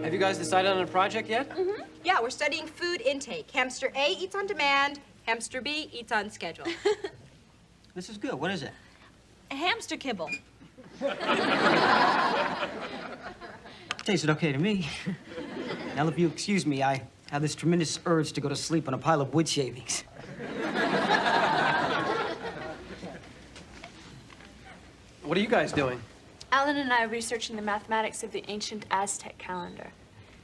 Have you guys decided on a project yet? Mm-hmm. Yeah, we're studying food intake. Hamster A eats on demand, hamster B eats on schedule. This is good. What is it? A hamster kibble. Tasted okay to me. Now, if you excuse me, I have this tremendous urge to go to sleep on a pile of wood shavings. What are you guys doing? Alan and I are researching the mathematics of the ancient Aztec calendar.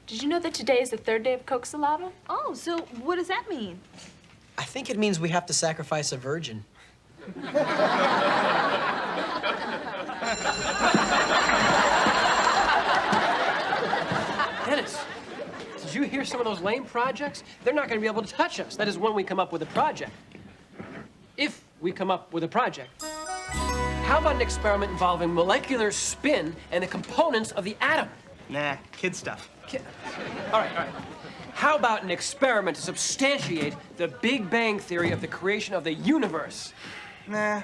Did you know that today is the third day of Coxalaba? Oh, so what does that mean? I think it means we have to sacrifice a virgin. Dennis, did you hear some of those lame projects? They're not going to be able to touch us. That is when we come up with a project. If we come up with a project. How about an experiment involving molecular spin and the components of the atom? Nah, kid stuff. All right, all right. How about an experiment to substantiate the Big Bang Theory of the creation of the universe? Nah.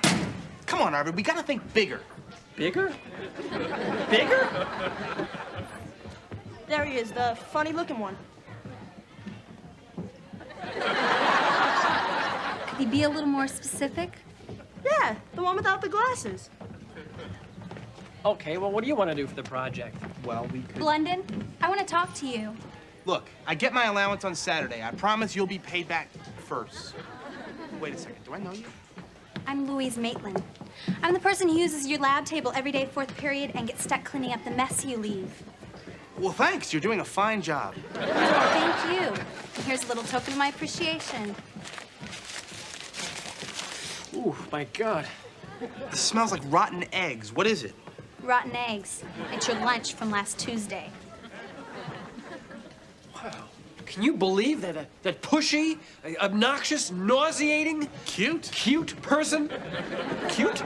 Come on, Arvid, we gotta think bigger. Bigger? Bigger? There he is, the funny-looking one. Could he be a little more specific? Yeah, the one without the glasses. Okay, well, what do you want to do for the project? Well, we could... Blunden, I want to talk to you. Look, I get my allowance on Saturday. I promise you'll be paid back first. Wait a second, do I know you? I'm Louise Maitland. I'm the person who uses your lab table every day fourth period and gets stuck cleaning up the mess you leave. Well, thanks. You're doing a fine job. Thank you. And here's a little token of my appreciation. Ooh, my God. This smells like rotten eggs. What is it? Rotten eggs. It's your lunch from last Tuesday. Wow. Can you believe that pushy, obnoxious, nauseating, cute person? Cute?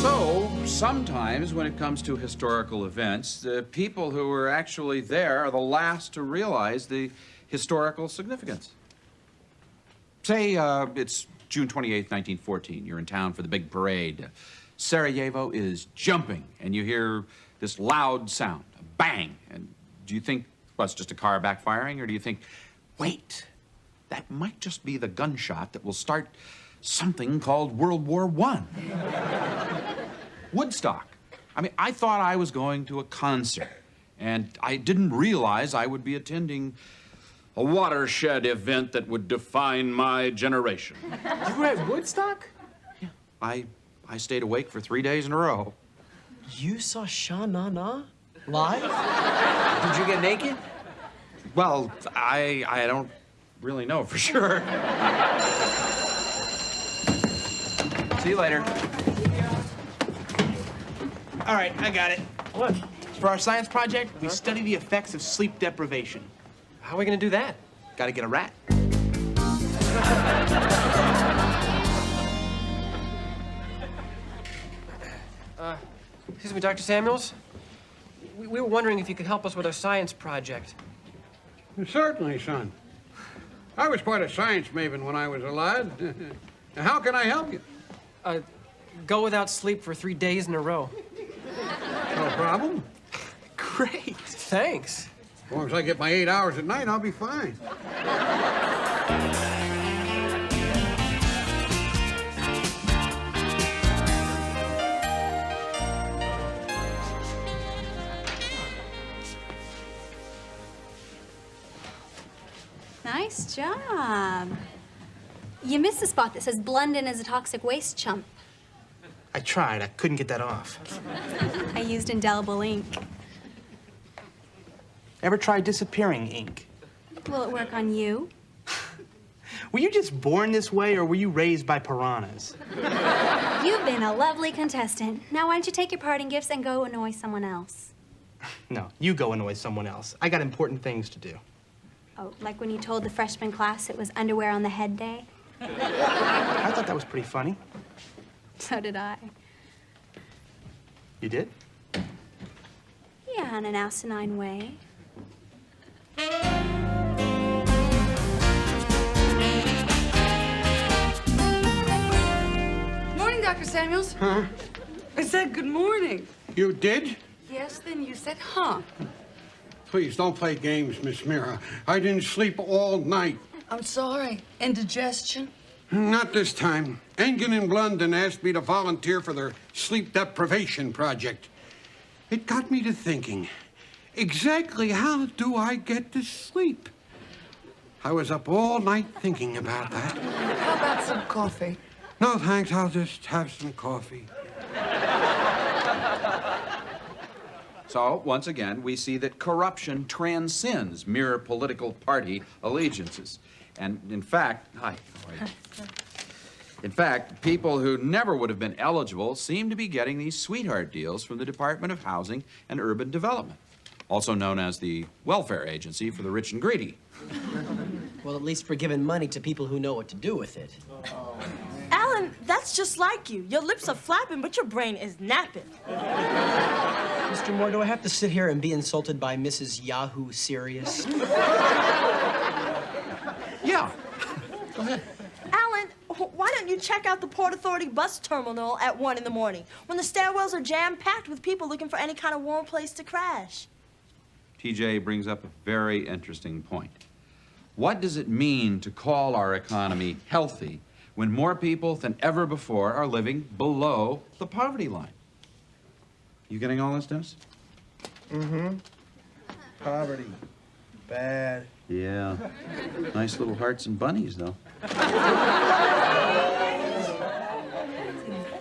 So, sometimes when it comes to historical events, the people who were actually there are the last to realize the historical significance. Say, it's June 28th, 1914. You're in town for the big parade. Sarajevo is jumping, and you hear this loud sound, a bang. And do you think, well, it's just a car backfiring, or do you think, wait, that might just be the gunshot that will start something called World War I? Woodstock. I mean, I thought I was going to a concert, and I didn't realize I would be attending a watershed event that would define my generation. You were at Woodstock? Yeah. I stayed awake for 3 days in a row. You saw Sha Na Na live? Did you get naked? Well, I don't really know for sure. See you later. All right, I got it. What? For our science project, we study the effects of sleep deprivation. How are we going to do that? Gotta get a rat. Excuse me, Dr. Samuels? We were wondering if you could help us with our science project. Certainly, son. I was quite a science maven when I was a lad. How can I help you? Go without sleep for 3 days in a row. No problem. Great. Thanks. As long as I get my 8 hours at night, I'll be fine. Nice job. You missed the spot that says Blunden is a toxic waste chump. I tried. I couldn't get that off. I used indelible ink. Ever tried disappearing ink? Will it work on you? Were you just born this way, or were you raised by piranhas? You've been a lovely contestant. Now why don't you take your parting gifts and go annoy someone else? No, you go annoy someone else. I got important things to do. Oh, like when you told the freshman class it was underwear on the head day? I thought that was pretty funny. So did I. You did? Yeah, in an asinine way. Morning, Dr. Samuels. Huh? I said good morning. You did? Yes, then you said, huh? Please don't play games, Miss Mira. I didn't sleep all night. I'm sorry. Indigestion? Not this time. Engen and Blunden asked me to volunteer for their sleep deprivation project. It got me to thinking, exactly how do I get to sleep? I was up all night thinking about that. How about some coffee? No, thanks. I'll just have some coffee. So, once again, we see that corruption transcends mere political party allegiances. And in fact, people who never would have been eligible seem to be getting these sweetheart deals from the Department of Housing and Urban Development, also known as the Welfare Agency for the Rich and Greedy. Well, at least we're giving money to people who know what to do with it. Alan, that's just like you. Your lips are flapping, but your brain is napping. Mr. Moore, do I have to sit here and be insulted by Mrs. Yahoo Serious? Yeah. Go ahead. Alan, why don't you check out the Port Authority bus terminal at 1 in the morning when the stairwells are jam-packed with people looking for any kind of warm place to crash? TJ brings up a very interesting point. What does it mean to call our economy healthy when more people than ever before are living below the poverty line? You getting all this, Dennis? Mm-hmm. Poverty. Bad. Yeah. Nice little hearts and bunnies, though.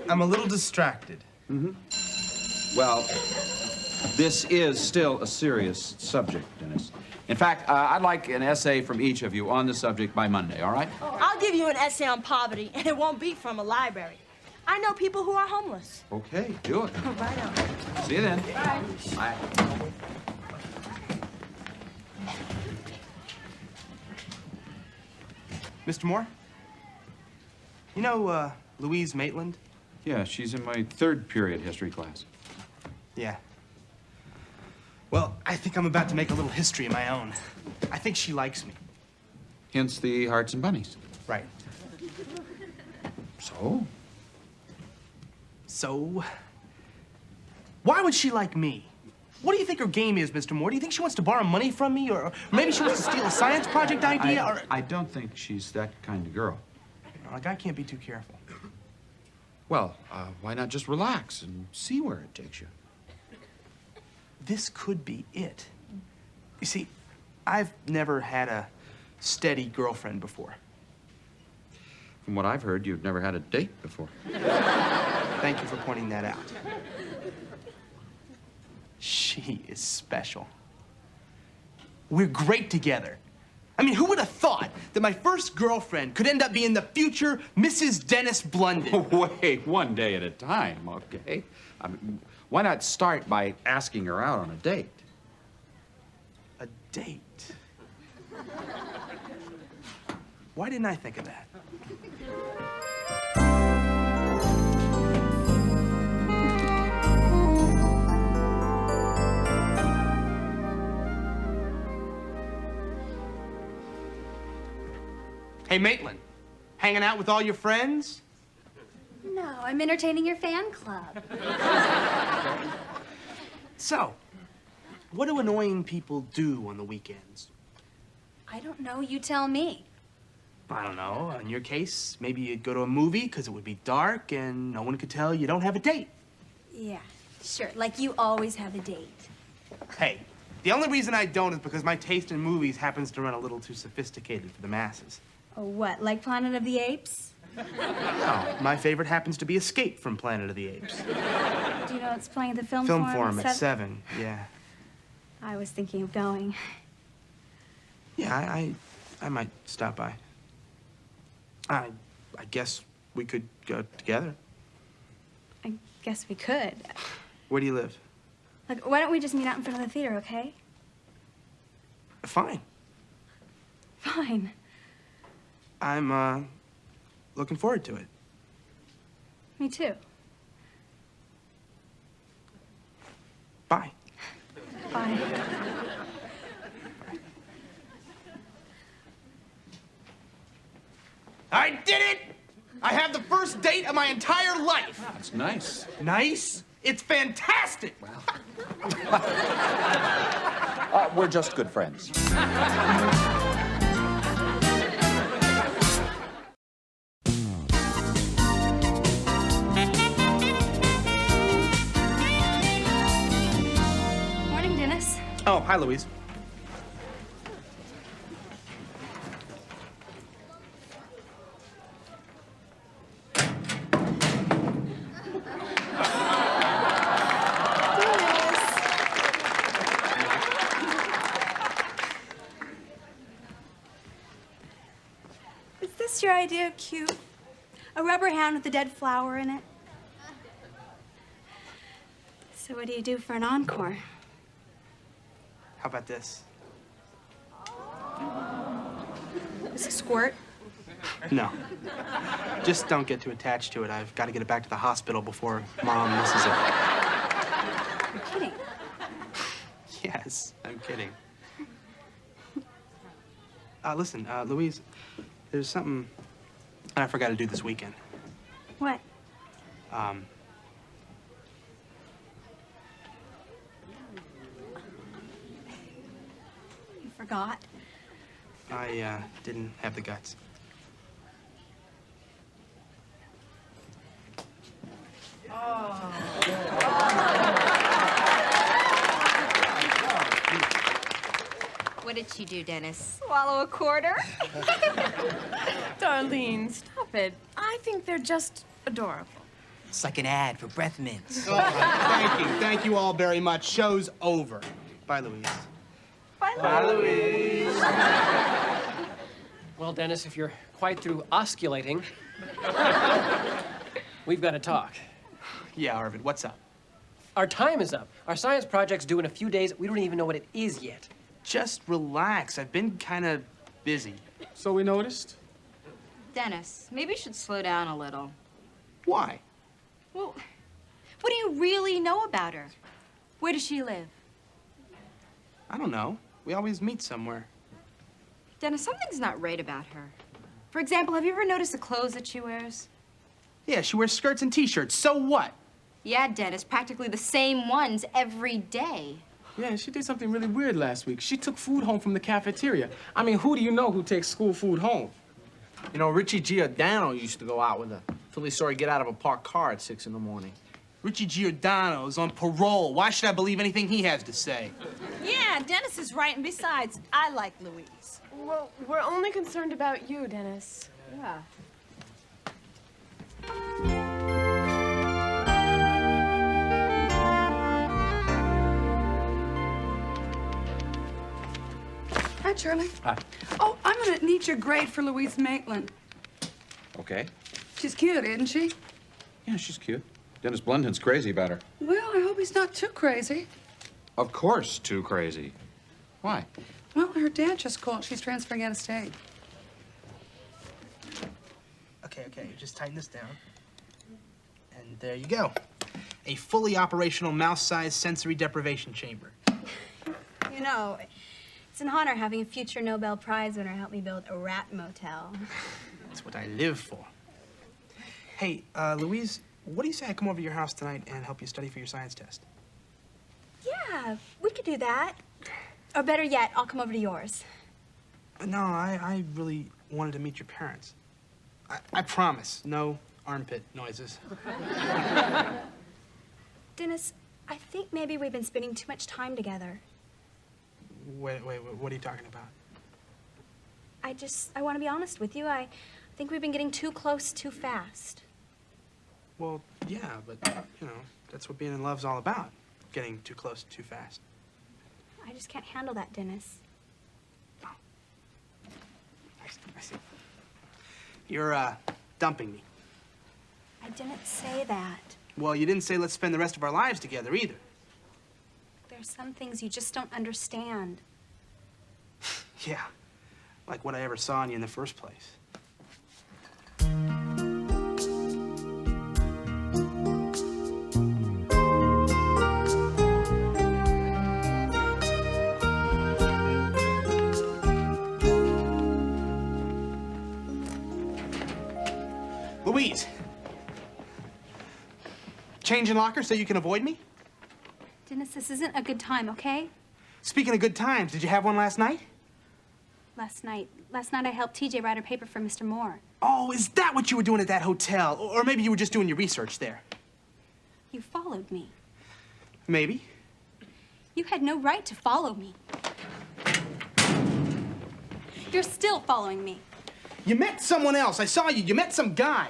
I'm a little distracted. Well, this is still a serious subject, Dennis. In fact, I'd like an essay from each of you on the subject by Monday, all right? I'll give you an essay on poverty, and it won't be from a library. I know people who are homeless. Okay, do it. Right on. See you then. Bye. Bye. Mr. Moore? You know, Louise Maitland? Yeah, she's in my third period history class. Yeah. Well, I think I'm about to make a little history of my own. I think she likes me. Hence the hearts and bunnies. Right. So? So, why would she like me? What do you think her game is, Mr. Moore? Do you think she wants to borrow money from me? Or maybe she wants to steal a science project idea? I don't think she's that kind of girl. A guy can't be too careful. Well, why not just relax and see where it takes you? This could be it. You see, I've never had a steady girlfriend before. From what I've heard, you've never had a date before. Thank you for pointing that out. She is special. We're great together. I mean, who would have thought that my first girlfriend could end up being the future Mrs. Dennis Blunden? Wait, one day at a time, okay? I mean, why not start by asking her out on a date? A date? Why didn't I think of that? Hey, Maitland, hanging out with all your friends? No, I'm entertaining your fan club. So, what do annoying people do on the weekends? I don't know, you tell me. I don't know. In your case, maybe you'd go to a movie because it would be dark and no one could tell you don't have a date. Yeah, sure, like you always have a date. Hey, the only reason I don't is because my taste in movies happens to run a little too sophisticated for the masses. Oh, what, like Planet of the Apes? No, my favorite happens to be Escape from Planet of the Apes. Do you know it's playing at the Film Forum at 7, yeah. I was thinking of going. Yeah, I might stop by. I guess we could go together. I guess we could. Where do you live? Like, why don't we just meet out in front of the theater, okay? Fine. fine. I'm, looking forward to it. Me too. Bye. Bye. I did it! I have the first date of my entire life. That's nice. Nice? It's fantastic. We're just good friends. Morning, Dennis. Oh, hi, Louise. Is this your idea of cute? A rubber hand with a dead flower in it? So what do you do for an encore? How about this? Is it squirt? No. Just don't get too attached to it. I've got to get it back to the hospital before Mom misses it. You're kidding. Yes, I'm kidding. Listen, Louise, there's something I forgot to do this weekend. What? You forgot? I didn't have the guts. What did she do, Dennis? Swallow a quarter? Darlene, stop it. I think they're just adorable. It's like an ad for breath mints. Oh, thank you. Thank you all very much. Show's over. Bye, Louise. Bye, Louise. Well, Dennis, if you're quite through osculating, we've got to talk. Yeah, Arvid, what's up? Our time is up. Our science project's due in a few days. We don't even know what it is yet. Just relax. I've been kind of busy. So we noticed? Dennis, maybe you should slow down a little. Why? Well, what do you really know about her? Where does she live? I don't know. We always meet somewhere. Dennis, something's not right about her. For example, have you ever noticed the clothes that she wears? Yeah, she wears skirts and t-shirts. So what? Yeah, Dennis, practically the same ones every day. Yeah, she did something really weird last week. She took food home from the cafeteria. I mean, who do you know who takes school food home? You know, Richie Giordano used to go out with her until he saw her get out of a parked car at 6 in the morning. Richie Giordano's on parole. Why should I believe anything he has to say? Yeah, Dennis is right, and besides, I like Louise. Well, we're only concerned about you, Dennis. Yeah. Hi, Charlie. Hi. Oh, I'm gonna need your grade for Louise Maitland. Okay. She's cute, isn't she? Yeah, she's cute. Dennis Blunden's crazy about her. Well, I hope he's not too crazy. Of course, too crazy. Why? Well, her dad just called. She's transferring out of state. Okay, just tighten this down. And there you go. A fully operational mouse-sized sensory deprivation chamber. You know, it's an honor having a future Nobel Prize winner help me build a rat motel. That's what I live for. Hey, Louise, what do you say I come over to your house tonight and help you study for your science test? Yeah, we could do that. Or better yet, I'll come over to yours. No, I really wanted to meet your parents. I promise, no armpit noises. Dennis, I think maybe we've been spending too much time together. Wait, what are you talking about? I want to be honest with you. I think we've been getting too close too fast. Well, yeah, but, you know, that's what being in love's all about. Getting too close too fast. I just can't handle that, Dennis. I see. You're, dumping me. I didn't say that. Well, you didn't say let's spend the rest of our lives together either. There are some things you just don't understand. Yeah. like what I ever saw in you in the first place. Louise, changing locker so you can avoid me? Dennis, this isn't a good time, okay? Speaking of good times, did you have one last night? Last night I helped TJ write her paper for Mr. Moore. Oh, is that what you were doing at that hotel? Or maybe you were just doing your research there. You followed me. Maybe. You had no right to follow me. You're still following me. You met someone else. I saw you. You met some guy.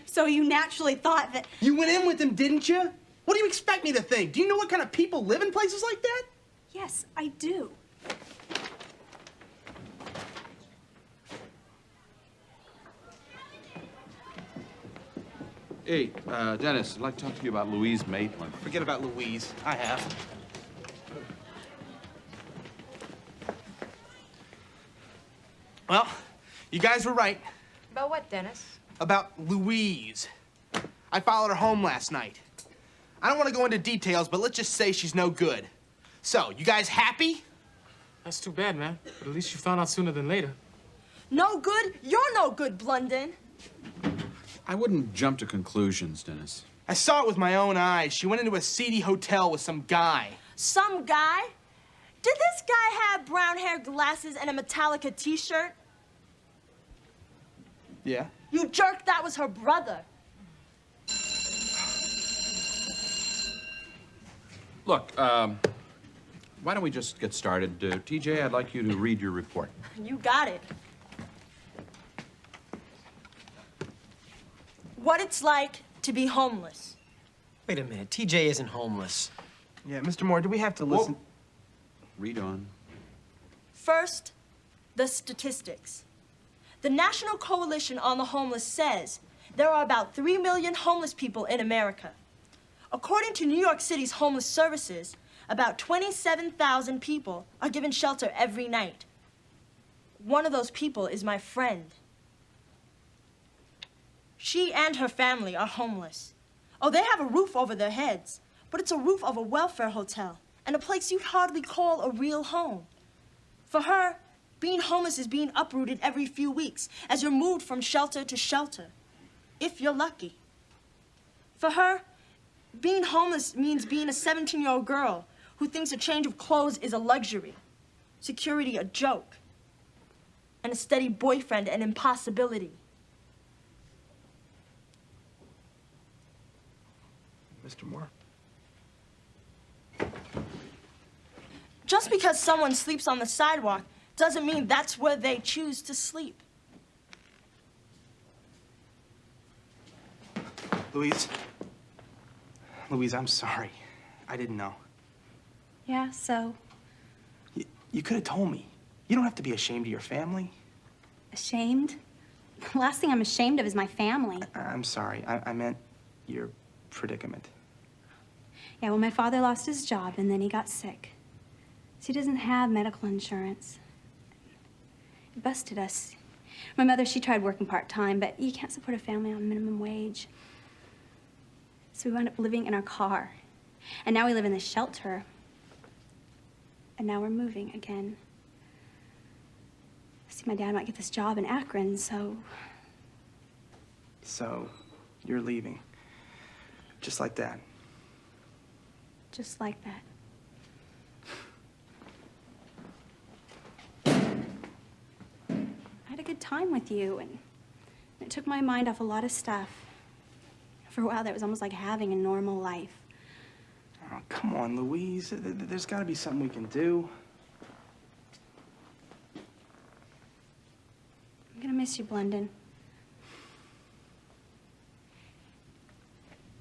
So you naturally thought that... You went in with him, didn't you? What do you expect me to think? Do you know what kind of people live in places like that? Yes, I do. Hey, Dennis, I'd like to talk to you about Louise Maitland. Forget about Louise. I have. Well, you guys were right About what, Dennis? about Louise. I followed her home last night. I don't want to go into details, but let's just say she's no good. So, you guys happy? That's too bad, man. But at least you found out sooner than later. No good? You're no good, Blunden. I wouldn't jump to conclusions, Dennis. I saw it with my own eyes. She went into a seedy hotel with some guy. Some guy? Did this guy have brown hair, glasses, and a Metallica t-shirt? Yeah? You jerk, that was her brother. Look, why don't we just get started? TJ, I'd like you to read your report. You got it. What it's like to be homeless. Wait a minute, TJ isn't homeless. Yeah, Mr. Moore, do we have to listen? Read on. First, the statistics. The National Coalition on the Homeless says there are about 3 million homeless people in America. According to New York City's homeless services, about 27,000 people are given shelter every night. One of those people is my friend. She and her family are homeless. Oh, they have a roof over their heads, but it's a roof of a welfare hotel and a place you'd hardly call a real home. For her, being homeless is being uprooted every few weeks as you're moved from shelter to shelter, if you're lucky. For her, being homeless means being a 17-year-old girl who thinks a change of clothes is a luxury, security a joke, and a steady boyfriend an impossibility. Mr. Moore? Just because someone sleeps on the sidewalk doesn't mean that's where they choose to sleep. Louise? Louise, I'm sorry. I didn't know. Yeah, so? You could have told me. You don't have to be ashamed of your family. Ashamed? The last thing I'm ashamed of is my family. I'm sorry. I meant your predicament. Yeah, well, my father lost his job and then he got sick. So he doesn't have medical insurance. It busted us. My mother, she tried working part-time, but you can't support a family on minimum wage. So we wound up living in our car. And now we live in this shelter. And now we're moving again. See, my dad might get this job in Akron, so... So, you're leaving. Just like that. Just like that. I had a good time with you, and it took my mind off a lot of stuff. For a while, that was almost like having a normal life. Oh, come on, Louise. There's got to be something we can do. I'm gonna miss you, Blunden.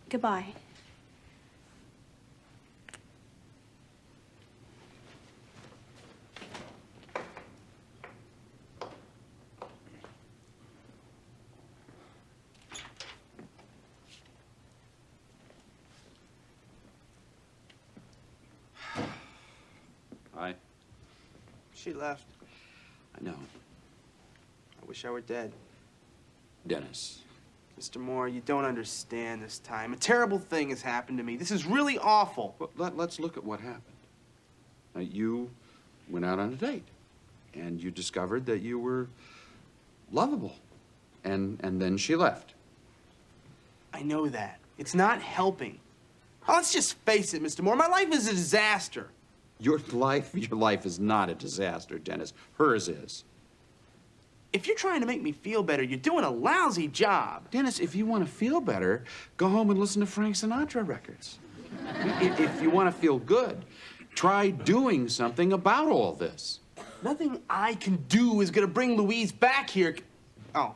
Goodbye. Hi. She left. I know. I wish I were dead. Dennis. Mr. Moore, you don't understand this time. A terrible thing has happened to me. This is really awful. Well, let's look at what happened. Now, you went out on a date, and you discovered that you were lovable, and then she left. I know that. It's not helping. Oh, let's just face it, Mr. Moore. My life is a disaster. Your life is not a disaster, Dennis. Hers is. If you're trying to make me feel better, you're doing a lousy job. Dennis, if you want to feel better, go home and listen to Frank Sinatra records. If you want to feel good, try doing something about all this. Nothing I can do is gonna bring Louise back here. Oh,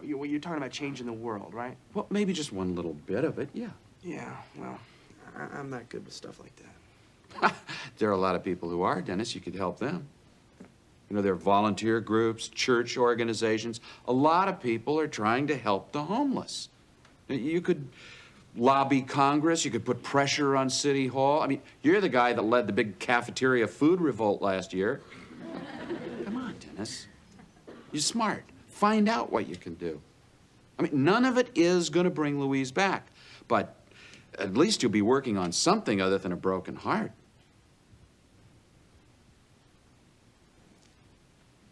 you're talking about changing the world, right? Well, maybe just one little bit of it, yeah. Yeah, well, I'm not good with stuff like that. There are a lot of people who are, Dennis. You could help them. You know, there are volunteer groups, church organizations. A lot of people are trying to help the homeless. You could lobby Congress. You could put pressure on City Hall. I mean, you're the guy that led the big cafeteria food revolt last year. Come on, Dennis. You're smart. Find out what you can do. I mean, none of it is going to bring Louise back, but at least you'll be working on something other than a broken heart.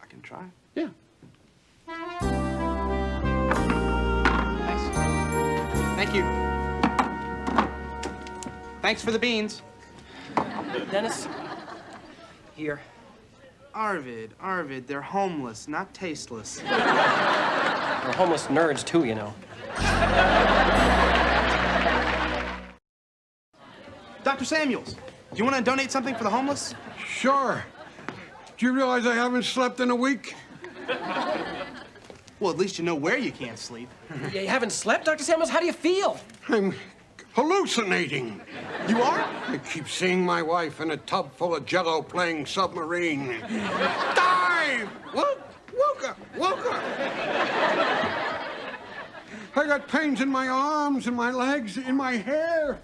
I can try. Yeah. Thanks. Thank you. Thanks for the beans. Dennis, here. Arvid, they're homeless, not tasteless. We're homeless nerds, too, you know. Dr. Samuels, do you want to donate something for the homeless? Sure. Do you realize I haven't slept in a week? Well, at least you know where you can't sleep. You haven't slept, Dr. Samuels? How do you feel? I'm hallucinating. You are? I keep seeing my wife in a tub full of Jell-O playing submarine. Dive! Woka! I got pains in my arms, in my legs, in my hair.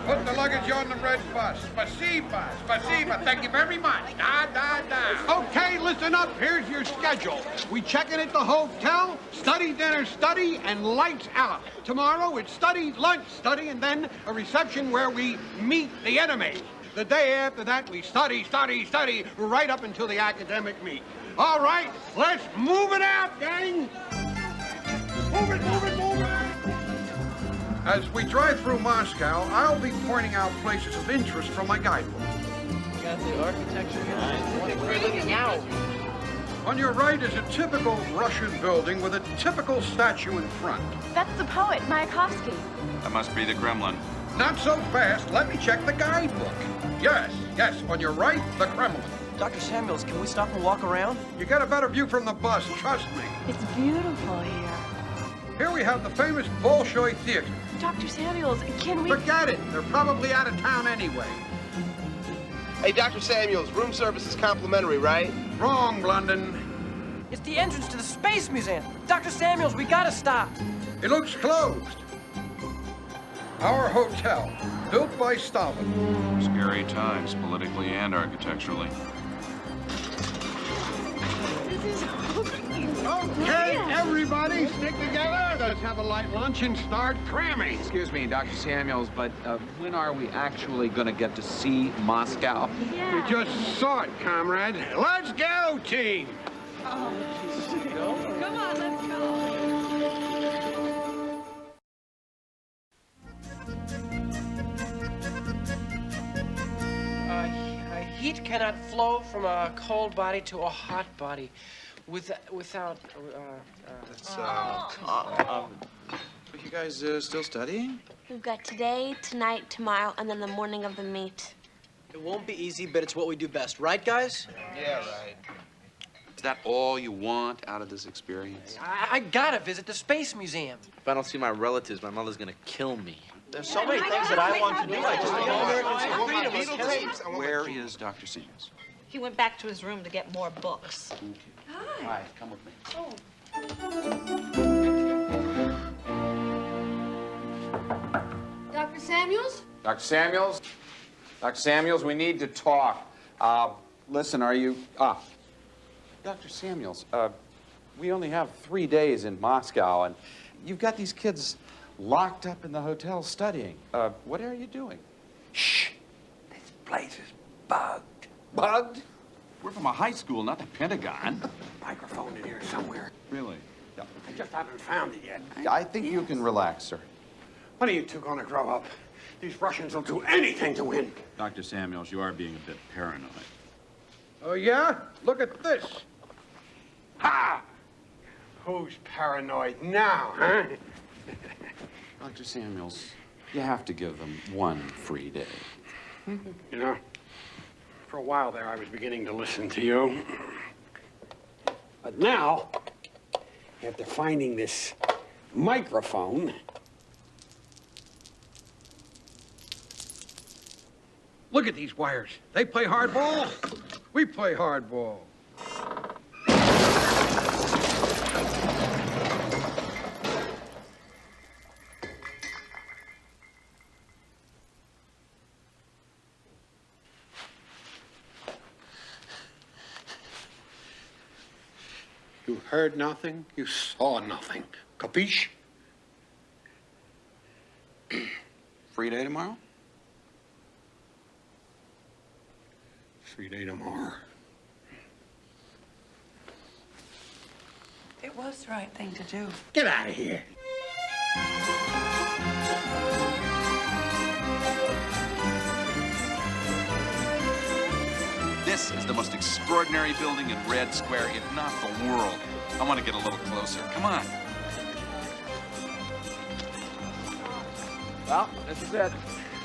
Put the luggage on the red bus. Spasiba. Thank you very much. Okay, listen up. Here's your schedule. We check in at the hotel, study, dinner, study, and lights out. Tomorrow it's study, lunch, study, and then a reception where we meet the enemy. The day after that, we study, right up until the academic meet. All right, let's move it out, gang. Move it. As we drive through Moscow, I'll be pointing out places of interest from my guidebook. You got the architecture here. We're looking out. On your right is a typical Russian building with a typical statue in front. That's the poet, Mayakovsky. That must be the Kremlin. Not so fast. Let me check the guidebook. Yes. On your right, the Kremlin. Dr. Samuels, can we stop and walk around? You get a better view from the bus, trust me. It's beautiful here. Here we have the famous Bolshoi Theater. Dr. Samuels, can we... Forget it. They're probably out of town anyway. Hey, Dr. Samuels, room service is complimentary, right? Wrong, Blunden. It's the entrance to the Space Museum. Dr. Samuels, we gotta stop. It looks closed. Our hotel, built by Stalin. Scary times, politically and architecturally. Okay, everybody, stick together. Let's have a light lunch and start cramming. Excuse me, Dr. Samuels, but when are we actually going to get to see Moscow? We just saw it, comrade. Let's go, team. Come on, let's go. Heat cannot flow from a cold body to a hot body without. Are you guys still studying? We've got today, tonight, tomorrow, and then the morning of the meet. It won't be easy, but it's what we do best. Right, guys? Yeah, right. Is that all you want out of this experience? I gotta visit the Space Museum. If I don't see my relatives, my mother's gonna kill me. There's so many things that I want to do. I just don't know. Where is Dr. Samuels? He went back to his room to get more books. Hi, come with me. Dr. Samuels? Dr. Samuels? Dr. Samuels, we need to talk. Listen, are you... Dr. Samuels, we only have 3 days in Moscow, and you've got these kids locked up in the hotel studying. What are you doing? Shh. This place is bugged. Bugged? We're from a high school, not the Pentagon. Microphone in here somewhere. Really? Yeah. I just haven't found it yet. I think you can relax, sir. When are you two going to grow up? These Russians will do anything to win. Dr. Samuels, you are being a bit paranoid. Oh, yeah? Look at this. Ha! Who's paranoid now, huh? Dr. Samuels, you have to give them 1 free day. You know, for a while there, I was beginning to listen to you. But now, after finding this microphone, look at these wires. They play hardball. We play hardball. You heard nothing, you saw nothing. Capiche? Free day tomorrow? Free day tomorrow. It was the right thing to do. Get out of here. This is the most extraordinary building in Red Square, if not the world. I want to get a little closer. Come on. Well, this is it.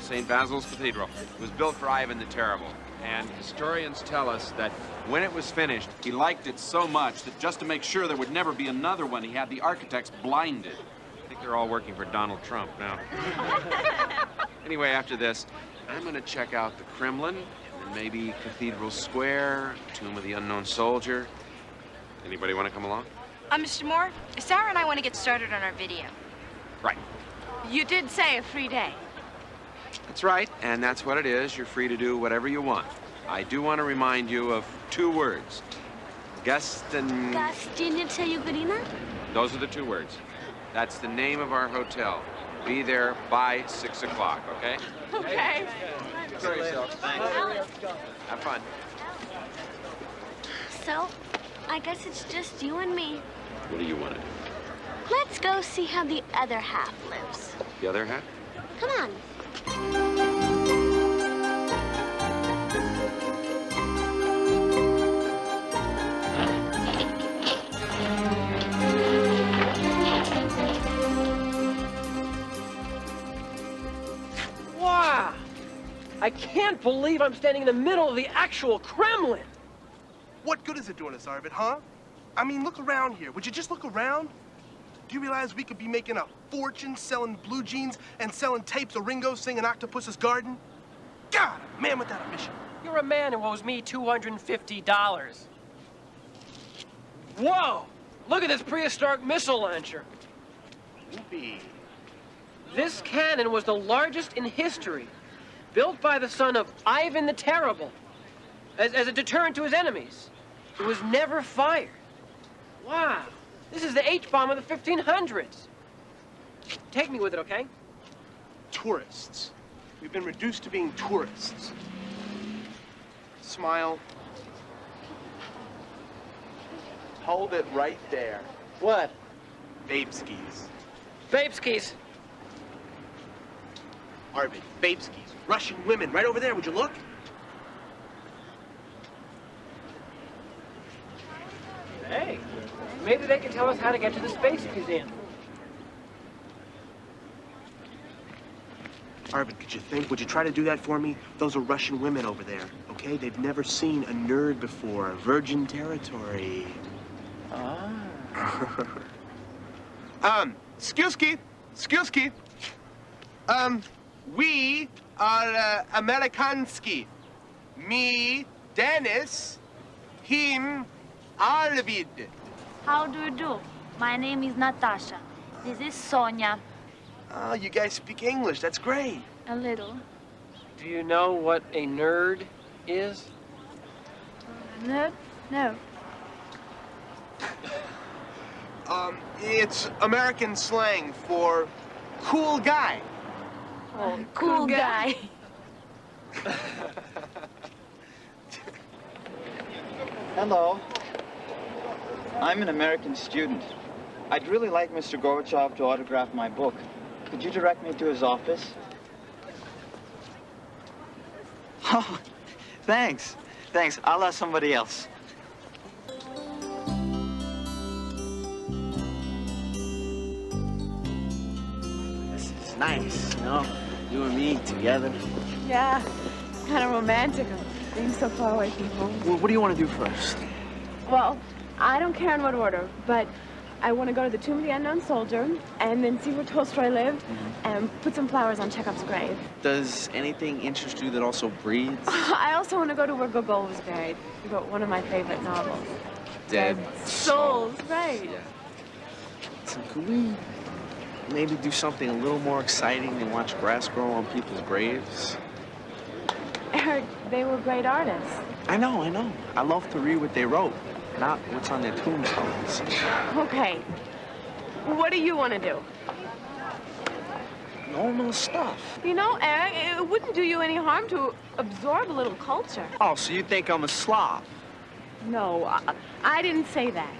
St. Basil's Cathedral. It was built for Ivan the Terrible. And historians tell us that when it was finished, he liked it so much that just to make sure there would never be another one, he had the architects blinded. I think they're all working for Donald Trump now. Anyway, after this, I'm going to check out the Kremlin, and maybe Cathedral Square, Tomb of the Unknown Soldier. Anybody want to come along? Mr. Moore, Sarah and I want to get started on our video. Right. You did say a free day. That's right, and that's what it is. You're free to do whatever you want. I do want to remind you of 2 words. Gostinnica Ukraina? Those are the 2 words. That's the name of our hotel. Be there by 6 o'clock, okay? Okay. Enjoy yourself. Thanks. Have fun. So, I guess it's just you and me. What do you want to do? Let's go see how the other half lives. The other half? Come on. Wow! I can't believe I'm standing in the middle of the actual Kremlin. What good is it doing us, Arvid, huh? I mean, look around here. Would you just look around? Do you realize we could be making a fortune selling blue jeans and selling tapes of Ringo singing Octopus's Garden? God, a man without a mission. You're a man who owes me $250. Whoa! Look at this prehistoric missile launcher. Whoopee. This cannon was the largest in history, built by the son of Ivan the Terrible, as a deterrent to his enemies. It was never fired. Wow. This is the H-bomb of the 1500s. Take me with it, okay? Tourists. We've been reduced to being tourists. Smile. Hold it right there. What? Babe skis. Babe skis. Arvid, babe skis. Russian women, right over there. Would you look? Hey, maybe they can tell us how to get to the Space Museum. Arvid, could you think? Would you try to do that for me? Those are Russian women over there, okay? They've never seen a nerd before. Virgin territory. Excuse me. We are Amerikansky. Me, Dennis. Him, Arvid. How do you do? My name is Natasha. This is Sonia. Oh, you guys speak English. That's great. A little. Do you know what a nerd is? Nerd? No. It's American slang for cool guy. Oh, cool guy. Hello. I'm an American student. I'd really like Mr. Gorbachev to autograph my book. Could you direct me to his office? Oh, thanks. Thanks. I'll ask somebody else. This is nice, you know? You and me together. Yeah, kind of romantic. Being so far away from home. Well, what do you want to do first? Well, I don't care in what order, but I want to go to the Tomb of the Unknown Soldier and then see where Tolstoy lived and put some flowers on Chekhov's grave. Does anything interest you that also breathes? I also want to go to where Gogol was buried. He wrote one of my favorite novels. Dead Souls, right. Yeah. So could we maybe do something a little more exciting than watch grass grow on people's graves? Eric, they were great artists. I know. I love to read what they wrote, not what's on their tombstones. Okay. What do you want to do? Normal stuff. You know, Eric, it wouldn't do you any harm to absorb a little culture. Oh, so you think I'm a slob? No, I didn't say that.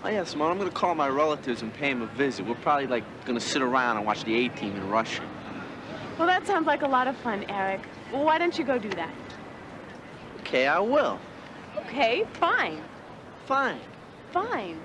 Oh, yes, man, I'm gonna call my relatives and pay them a visit. We're probably, like, gonna sit around and watch the A-Team in Russia. Well, that sounds like a lot of fun, Eric. Why don't you go do that? Okay, I will. Okay, fine. Fine. Fine.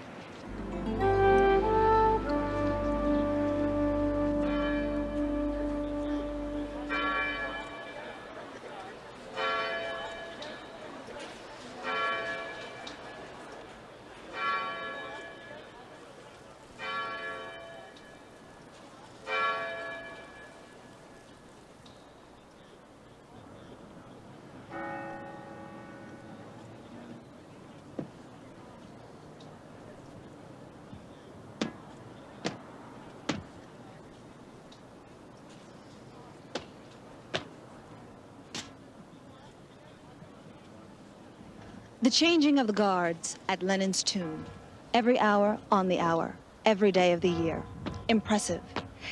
The changing of the guards at Lenin's tomb. Every hour on the hour, every day of the year. Impressive.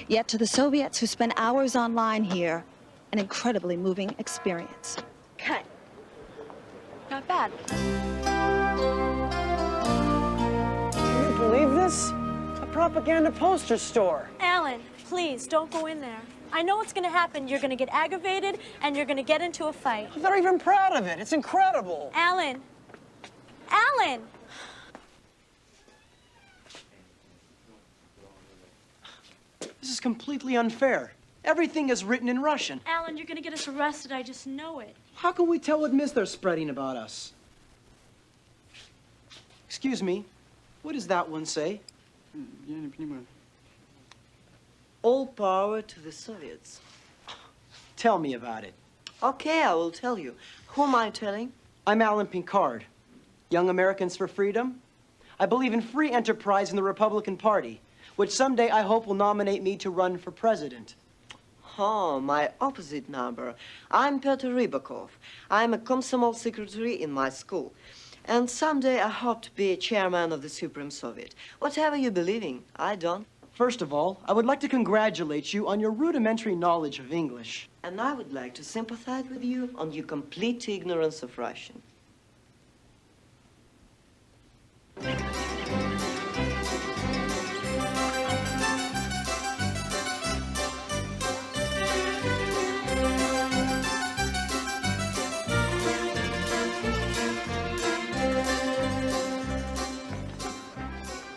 Yet to the Soviets who spend hours online here, an incredibly moving experience. Cut. Not bad. Can you believe this? A propaganda poster store. Alan, please, don't go in there. I know what's gonna happen. You're gonna get aggravated, and you're gonna get into a fight. I'm not even proud of it. It's incredible. Alan! Alan! This is completely unfair. Everything is written in Russian. Alan, you're gonna get us arrested. I just know it. How can we tell what myths they're spreading about us? Excuse me, what does that one say? All power to the Soviets. Tell me about it. Okay, I will tell you. Who am I telling? I'm Alan Pincard, Young Americans for Freedom. I believe in free enterprise in the Republican Party. which someday I hope will nominate me to run for president. Oh, my opposite number. I'm Peter Rybakov. I'm a Komsomol secretary in my school. And someday I hope to be chairman of the Supreme Soviet. Whatever you believe in, I don't. First of all, I would like to congratulate you on your rudimentary knowledge of English. And I would like to sympathize with you on your complete ignorance of Russian.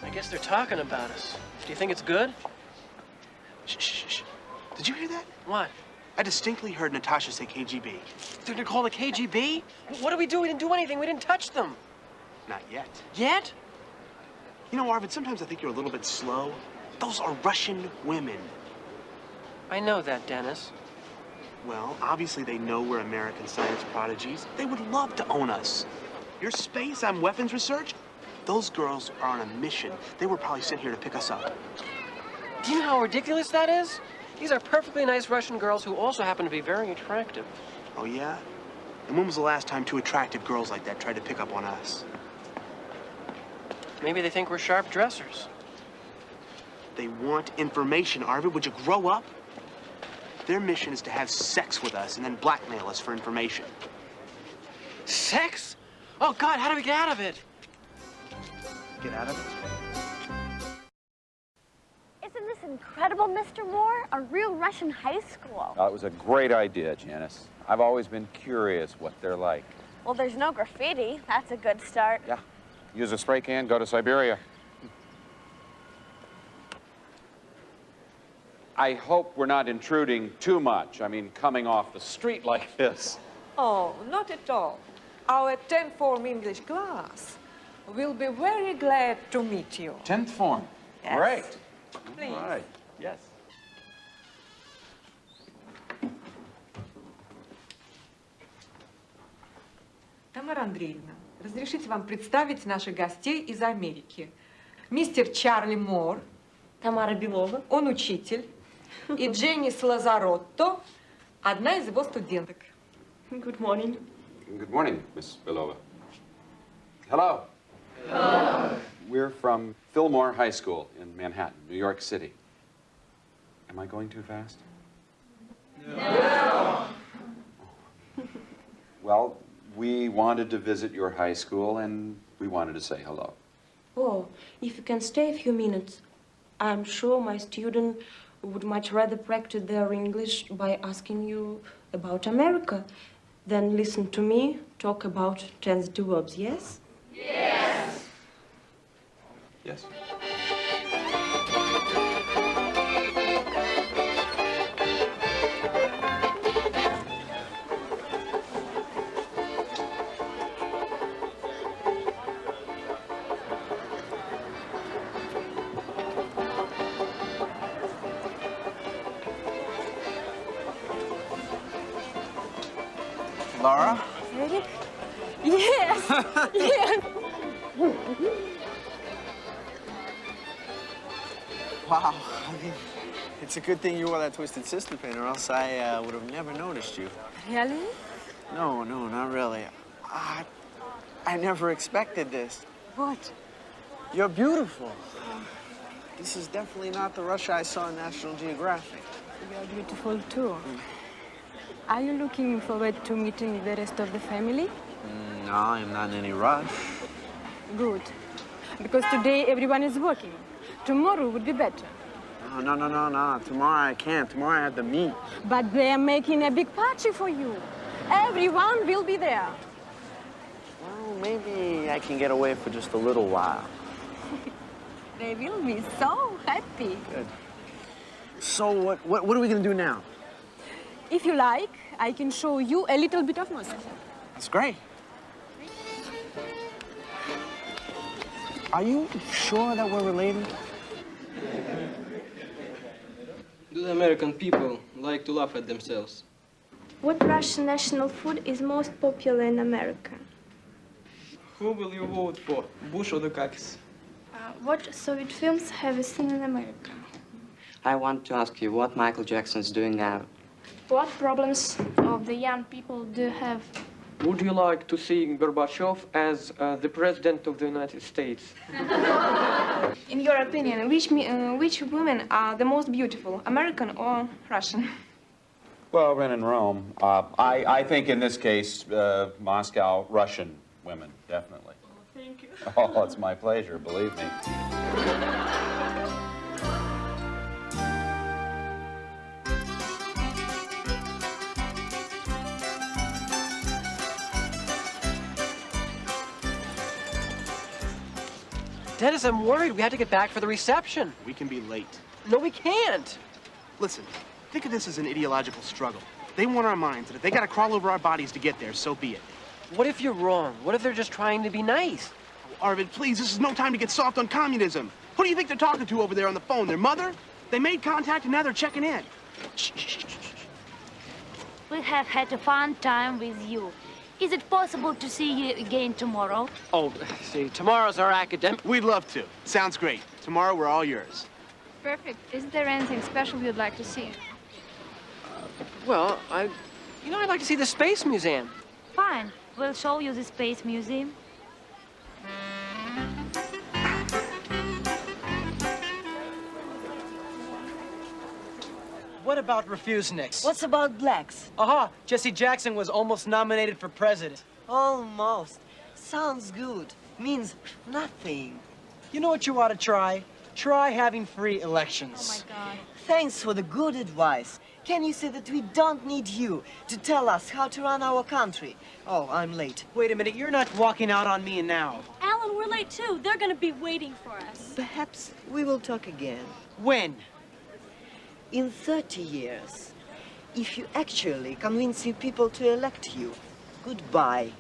I guess they're talking about us. Do you think it's good? Shh, shh, shh. Did you hear that? What? I distinctly heard Natasha say KGB. They're gonna call the KGB? What did we do? We didn't do anything. We didn't touch them. Not yet. Yet? You know, Arvid, sometimes I think you're a little bit slow. Those are Russian women. I know that, Dennis. Well, obviously they know we're American science prodigies. They would love to own us. Your space, I'm weapons research. Those girls are on a mission. They were probably sent here to pick us up. Do you know how ridiculous that is? These are perfectly nice Russian girls who also happen to be very attractive. Oh, yeah? And when was the last time two attractive girls like that tried to pick up on us? Maybe they think we're sharp dressers. They want information, Arvid. Would you grow up? Their mission is to have sex with us and then blackmail us for information. Sex? Oh, God, how do we get out of it? Get out of it? Isn't this incredible, Mr. Moore? A real Russian high school. It was a great idea, Janice. I've always been curious what they're like. Well, there's no graffiti. That's a good start. Yeah. Use a spray can, go to Siberia. I hope we're not intruding too much. I mean, coming off the street like this. Oh, not at all. Our 10th form English class will be very glad to meet you. 10th form. Yes. Great. Please. All right. Yes. Тамара Андреевна, разрешите вам представить наших гостей из Америки. Мистер Чарли Мор. Тамара Белова. Он учитель. И Дженнис Лазаротто, одна из его студенток. Good morning. Good morning, Miss Belova. Hello. Hello. We're from Fillmore High School in Manhattan, New York City. Am I going too fast? No. Well, we wanted to visit your high school and we wanted to say hello. Oh, if you can stay a few minutes, I'm sure my student would much rather practice their English by asking you about America than listen to me talk about transitive verbs, yes? Yes. Yes. Laura? Eric? Yes! Yes! Wow. I mean, it's a good thing you wore that Twisted Sister pin, or else I would have never noticed you. Really? No, not really. I never expected this. What? You're beautiful. This is definitely not the Russia I saw in National Geographic. You're beautiful too. Are you looking forward to meeting the rest of the family? No, I'm not in any rush. Good. Because today everyone is working. Tomorrow would be better. No. Tomorrow I can't. Tomorrow I have to meet. But they are making a big party for you. Everyone will be there. Well, maybe I can get away for just a little while. They will be so happy. Good. So what are we gonna do now? If you like, I can show you a little bit of Moscow. That's great. Are you sure that we're related? Do the American people like to laugh at themselves? What Russian national food is most popular in America? Who will you vote for, Bush or Dukakis? what Soviet films have you seen in America? I want to ask you what Michael Jackson is doing now. What problems of the young people do you have? Would you like to see Gorbachev as the President of the United States? In your opinion, which women are the most beautiful, American or Russian? Well, when in Rome, I think in this case, Moscow, Russian women, definitely. Thank you. Oh, it's my pleasure, believe me. Dennis, I'm worried. We have to get back for the reception. We can be late. No, we can't. Listen, think of this as an ideological struggle. They want our minds, and if they gotta crawl over our bodies to get there, so be it. What if you're wrong? What if they're just trying to be nice? Oh, Arvid, please, this is no time to get soft on communism. Who do you think they're talking to over there on the phone? Their mother? They made contact and now they're checking in. We have had a fun time with you. Is it possible to see you again tomorrow? Oh, see, tomorrow's our academic. We'd love to. Sounds great. Tomorrow, we're all yours. Perfect. Is there anything special you'd like to see? Well, I'd like to see the Space Museum. Fine. We'll show you the Space Museum. What about refuseniks? What's about blacks? Aha! Jesse Jackson was almost nominated for president. Almost. Sounds good. Means nothing. You know what you ought to try? Try having free elections. Oh, my God. Thanks for the good advice. Can you say that we don't need you to tell us how to run our country? Oh, I'm late. Wait a minute, you're not walking out on me now. Alan, we're late too. They're gonna be waiting for us. Perhaps we will talk again. When? In 30 years. If you actually convince your people to elect you. Goodbye.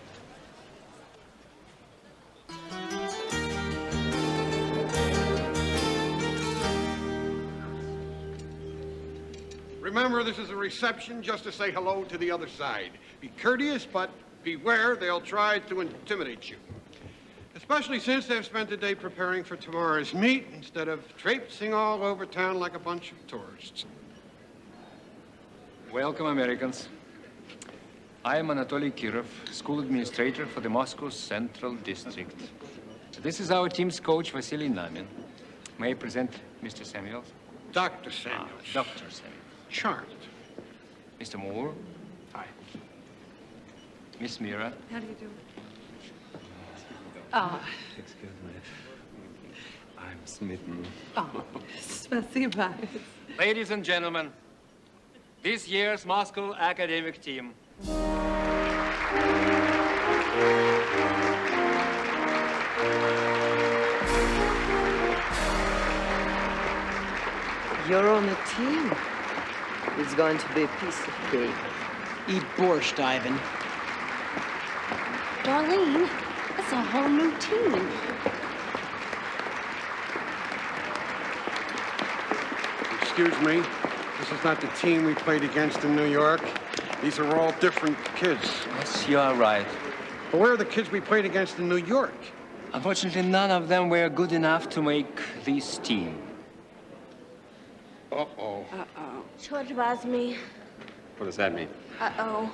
Remember, this is a reception just to say hello to the other side. Be courteous, but beware, they'll try to intimidate you. Especially since they've spent the day preparing for tomorrow's meet instead of traipsing all over town like a bunch of tourists. Welcome, Americans. I am Anatoly Kirov, school administrator for the Moscow Central District. This is our team's coach, Vasily Namin. May I present Mr. Samuels? Dr. Samuels. Dr. Samuels. Charmed. Mr. Moore. Hi. Miss Mira. How do you do? Ah. Excuse me. I'm smitten. Oh, спасибо. Ladies and gentlemen, this year's Moscow academic team. You're on a team. It's going to be a piece of cake. Eat borscht, Ivan. Darlene, it's a whole new team. Excuse me, this is not the team we played against in New York. These are all different kids. Yes, you are right. But where are the kids we played against in New York? Unfortunately, none of them were good enough to make this team. Uh-oh. Uh-oh. Черт возьми. What does that mean? Uh-oh.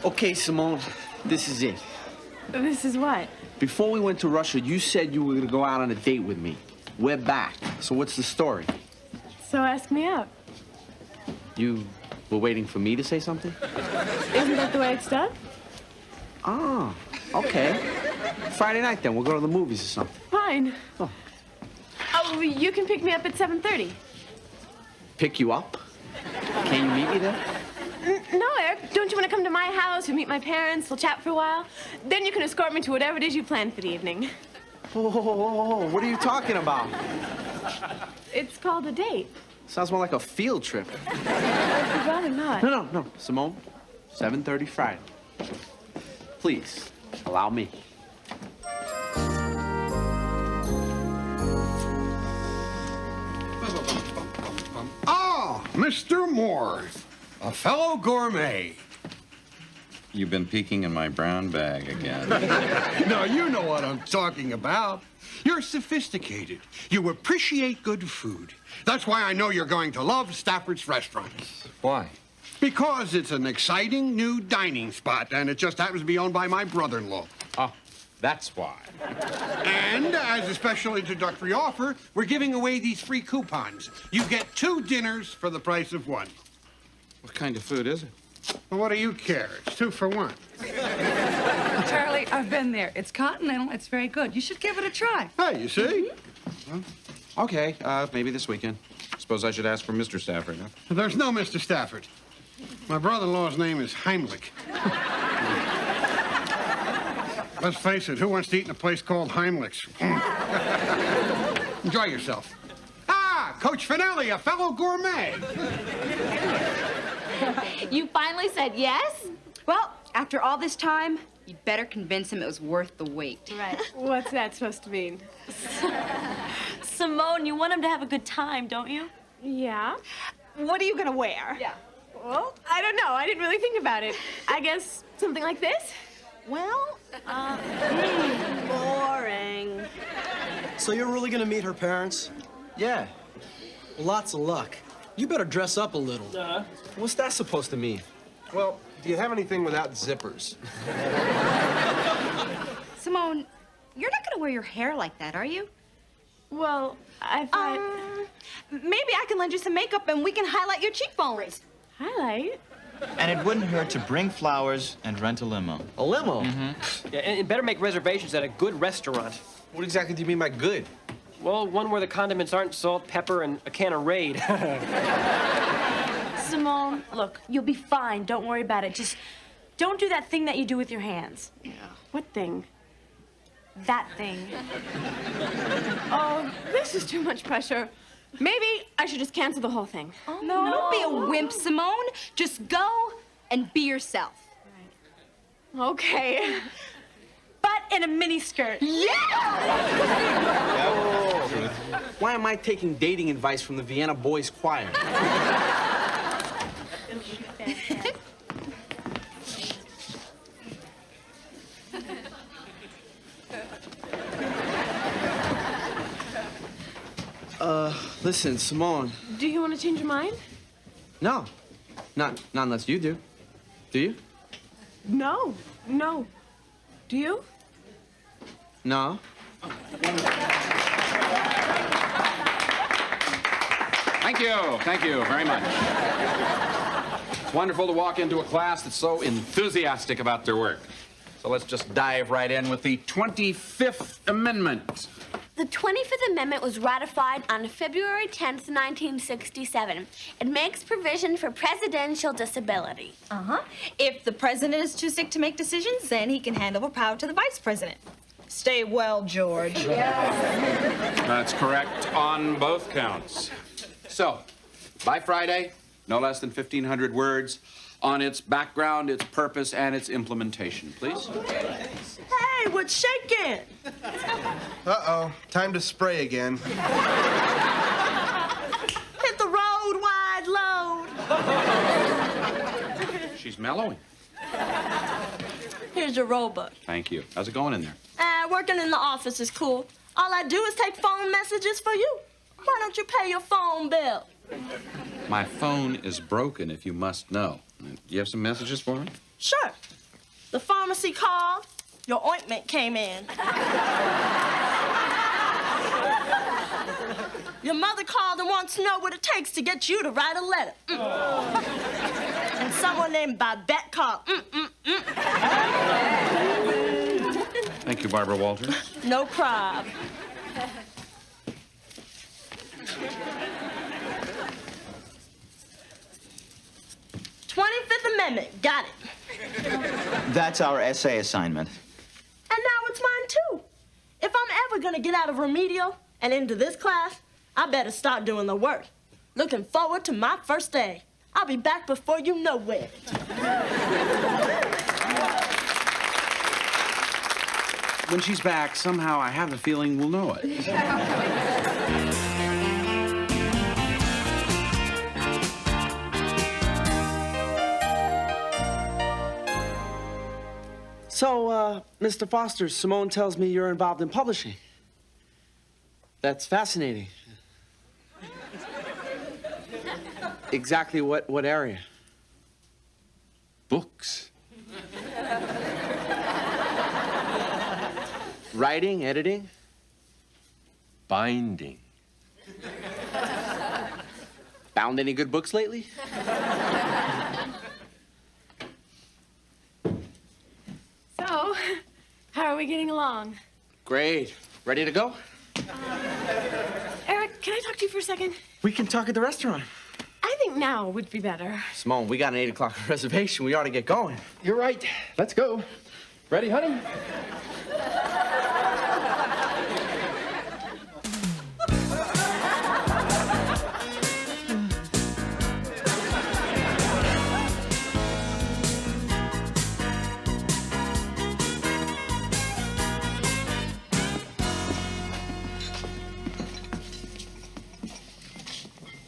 Okay, Simone, this is it. This is what? Before we went to Russia, you said you were gonna go out on a date with me. We're back. So what's the story? So ask me out. You were waiting for me to say something? Isn't that the way it's done? Ah, okay. Friday night then, we'll go to the movies or something. Fine. Oh, you can pick me up at 7:30. Pick you up? Can you meet me there? No, Eric. Don't you want to come to my house? We'll meet my parents. We'll chat for a while. Then you can escort me to whatever it is you plan for the evening. Oh, what are you talking about? It's called a date. Sounds more like a field trip. I'd rather not. No. Simone, 7:30 Friday. Please, allow me. Ah, Mr. Moore, a fellow gourmet. You've been peeking in my brown bag again. Now, you know what I'm talking about. You're sophisticated. You appreciate good food. That's why I know you're going to love Stafford's Restaurants. Why? Because it's an exciting new dining spot, and it just happens to be owned by my brother-in-law. Oh, that's why. And as a special introductory offer, we're giving away these free coupons. You get 2 dinners for the price of 1. What kind of food is it? Well, what do you care? It's 2 for 1. Charlie, I've been there. It's continental. It's very good. You should give it a try. Hey, you see? Okay, maybe this weekend. Suppose I should ask for Mr. Stafford, huh? There's no Mr. Stafford. My brother-in-law's name is Heimlich. Let's face it, who wants to eat in a place called Heimlich's? Enjoy yourself. Ah, Coach Finelli, a fellow gourmet. You finally said yes? Well, after all this time, you'd better convince him it was worth the wait. Right. What's that supposed to mean? Simone, you want him to have a good time, don't you? Yeah. What are you gonna wear? Yeah. Well, I don't know. I didn't really think about it. I guess something like this? Well, boring. So you're really gonna meet her parents? Yeah. Well, lots of luck. You better dress up a little. What's that supposed to mean? Well, do you have anything without zippers? Simone, you're not gonna wear your hair like that, are you? Well, I thought... Maybe I can lend you some makeup and we can highlight your cheekbones. Highlight? And it wouldn't hurt to bring flowers and rent a limo. A limo? Yeah, and better make reservations at a good restaurant. What exactly do you mean by good? Well, one where the condiments aren't salt, pepper, and a can of Raid. Simone, look, you'll be fine. Don't worry about it. Just don't do that thing that you do with your hands. Yeah. What thing? That thing. Oh, this is too much pressure. Maybe I should just cancel the whole thing. Oh, no. Don't be a wimp, Simone. Just go and be yourself. Right. Okay. But in a mini skirt. Why am I taking dating advice from the Vienna Boys Choir? Listen, Simone. Do you want to change your mind? No. Not unless you do. Do you? No. No. Do you? No. Thank you very much. It's wonderful to walk into a class that's so enthusiastic about their work. So let's just dive right in with the 25th Amendment. The 25th Amendment was ratified on February 10th, 1967. It makes provision for presidential disability. If the president is too sick to make decisions, then he can hand over power to the vice president. Stay well, George. That's correct on both counts. So, by Friday, no less than 1,500 words on its background, its purpose, and its implementation, please. Hey, what's shaking? Uh-oh, time to spray again. Hit the road, wide load. She's mellowing. Here's your roll book. Thank you. How's it going in there? Working in the office is cool. All I do is take phone messages for you. Why don't you pay your phone bill? My phone is broken, if you must know. Do you have some messages for me? Sure. The pharmacy called. Your ointment came in. Your mother called and wants to know what it takes to get you to write a letter. And someone named Babette called. Thank you, Barbara Walters. No prob. "25th Amendment, got it." That's our essay assignment. And now it's mine, too. If I'm ever gonna get out of remedial and into this class, I better start doing the work. Looking forward to my first day. I'll be back before you know it. When she's back, somehow I have a feeling we'll know it. So, Mr. Foster, Simone tells me you're involved in publishing. That's fascinating. Exactly what area? Books. Writing, editing? Binding. Bound any good books lately? So, how are we getting along? Great. Ready to go? Eric, can I talk to you for a second? We can talk at the restaurant. I think now would be better. Simone, we got an 8 o'clock reservation. We ought to get going. You're right. Let's go. Ready, honey?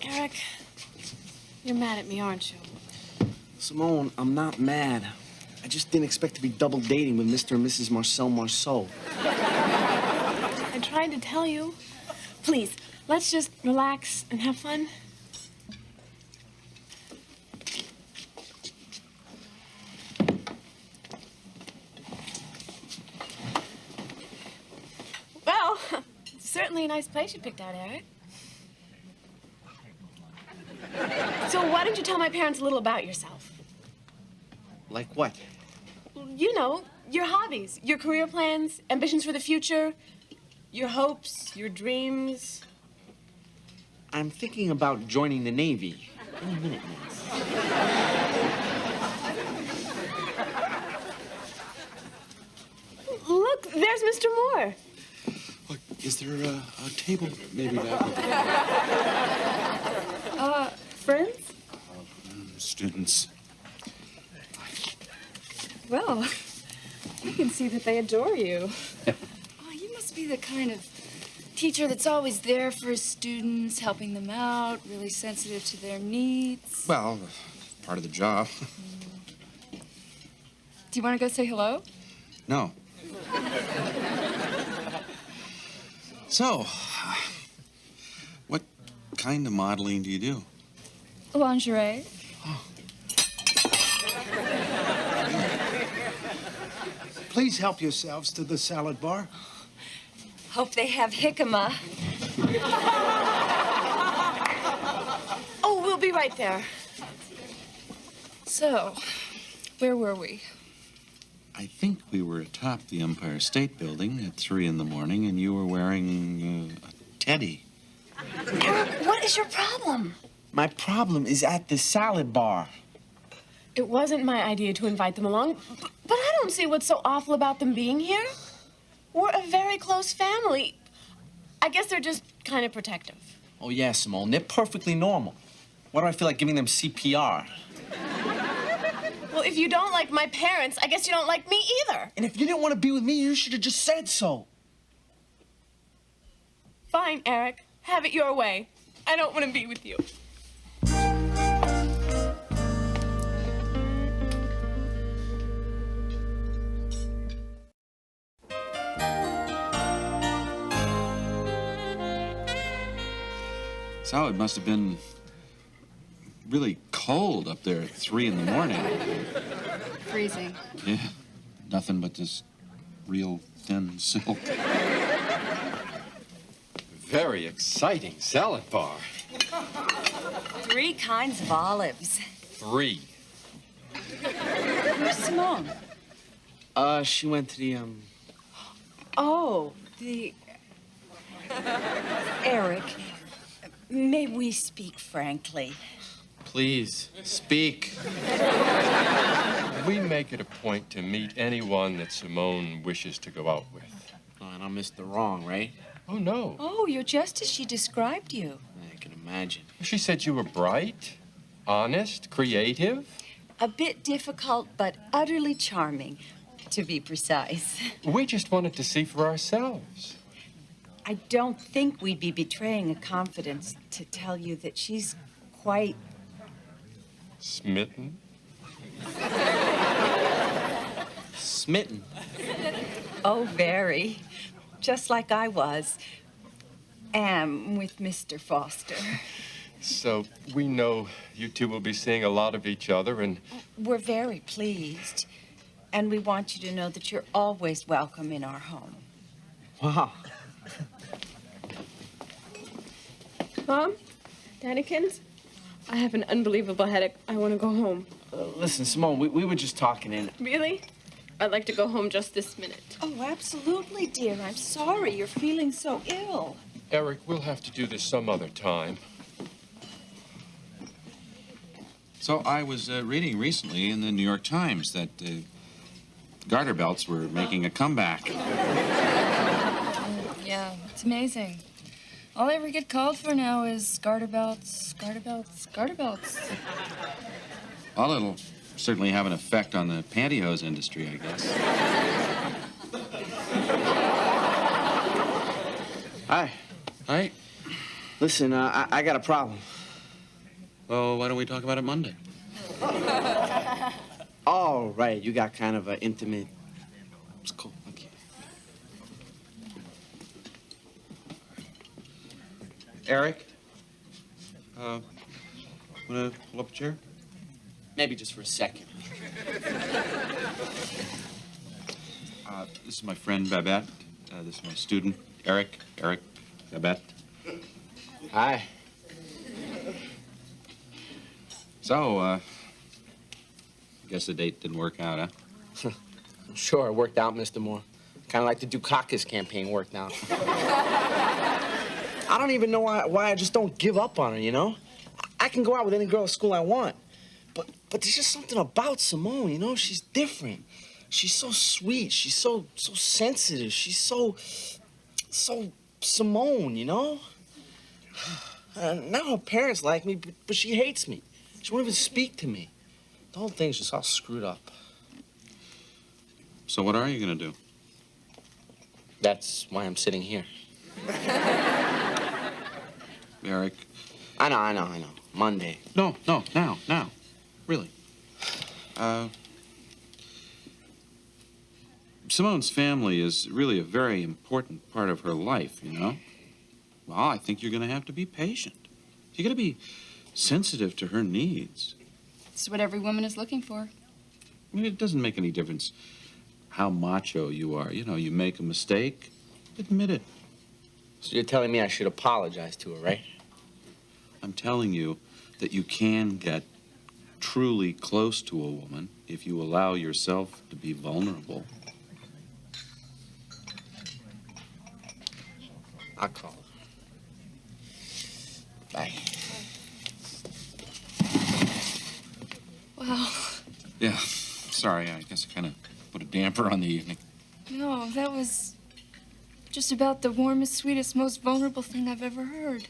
Eric, you're mad at me, aren't you? Simone, I'm not mad. I just didn't expect to be double dating with Mr. and Mrs. Marcel Marceau. I tried to tell you. Please, let's just relax and have fun. Well, it's certainly a nice place you picked out, Eric. So why don't you tell my parents a little about yourself? Like what? You know, your hobbies, your career plans, ambitions for the future, your hopes, your dreams. I'm thinking about joining the Navy. Any minute now. Look, there's Mr. Moore. Look, is there a table maybe back? Friends? Students. Well, I can see that they adore you. Oh, you must be the kind of teacher that's always there for his students, helping them out, really sensitive to their needs. Well, part of the job. Do you want to go say hello? No. So, what kind of modeling do you do? Lingerie. Please help yourselves to the salad bar. Hope they have jicama. Oh, we'll be right there. So, where were we? I think we were atop the Empire State Building at 3 in the morning, and you were wearing a teddy. Eric, what is your problem? My problem is at the salad bar. It wasn't my idea to invite them along, but I don't see what's so awful about them being here. We're a very close family. I guess they're just kind of protective. Oh, yeah, Simone. They're perfectly normal. Why do I feel like giving them CPR? Well, if you don't like my parents, I guess you don't like me either. And if you didn't want to be with me, you should have just said so. Fine, Eric. Have it your way. I don't want to be with you. So it must have been really cold up there at 3 in the morning. Freezing. Yeah. Nothing but this real thin silk. Very exciting salad bar. 3 kinds of olives. 3. Where's Simone? She went to the, Oh, the... Eric, may we speak frankly? Please, speak. We make it a point to meet anyone that Simone wishes to go out with. Oh, and I missed the wrong, right? Oh, no. Oh, you're just as she described you. I can imagine. She said you were bright, honest, creative. A bit difficult, but utterly charming, to be precise. We just wanted to see for ourselves. I don't think we'd be betraying a confidence to tell you that she's quite... Smitten? Smitten? Oh, very. Just like I was. Am with Mr. Foster. So we know you two will be seeing a lot of each other, and We're very pleased. And we want you to know that you're always welcome in our home. Wow. Mom? Daddykins? I have an unbelievable headache. I want to go home. Listen, Simone, we were just talking and... Really? I'd like to go home just this minute. Oh, absolutely, dear. I'm sorry you're feeling so ill. Eric, we'll have to do this some other time. So I was reading recently in the New York Times that garter belts were making a comeback. Yeah, it's amazing. All I ever get called for now is garter belts, garter belts, garter belts. Well, it'll certainly have an effect on the pantyhose industry, I guess. Hi. Hi. Listen, I got a problem. Well, why don't we talk about it Monday? Oh, right. You got kind of an intimate... It's cool. Okay. Eric? Wanna pull up a chair? Maybe just for a second. This is my friend Babette. This is my student, Eric. Eric, Babette. Hi. So, I guess the date didn't work out, huh? I'm sure it worked out, Mr. Moore. Kind of like the Dukakis campaign worked out. I don't even know why I just don't give up on her, you know? I can go out with any girl at school I want. But there's just something about Simone, you know? She's different. She's so sweet. She's so sensitive. She's so Simone, you know? Now her parents like me, but she hates me. She won't even speak to me. The whole thing's just all screwed up. So what are you gonna do? That's why I'm sitting here. Eric. I know. Monday. No, now. Really. Simone's family is really a very important part of her life, you know? Well, I think you're gonna have to be patient. You gotta be sensitive to her needs. It's what every woman is looking for. I mean, it doesn't make any difference how macho you are. You know, you make a mistake, admit it. So you're telling me I should apologize to her, right? I'm telling you that you can get truly close to a woman if you allow yourself to be vulnerable. I'll call her. Bye. Wow. Yeah, sorry, I guess I kind of put a damper on the evening. No, that was just about the warmest, sweetest, most vulnerable thing I've ever heard.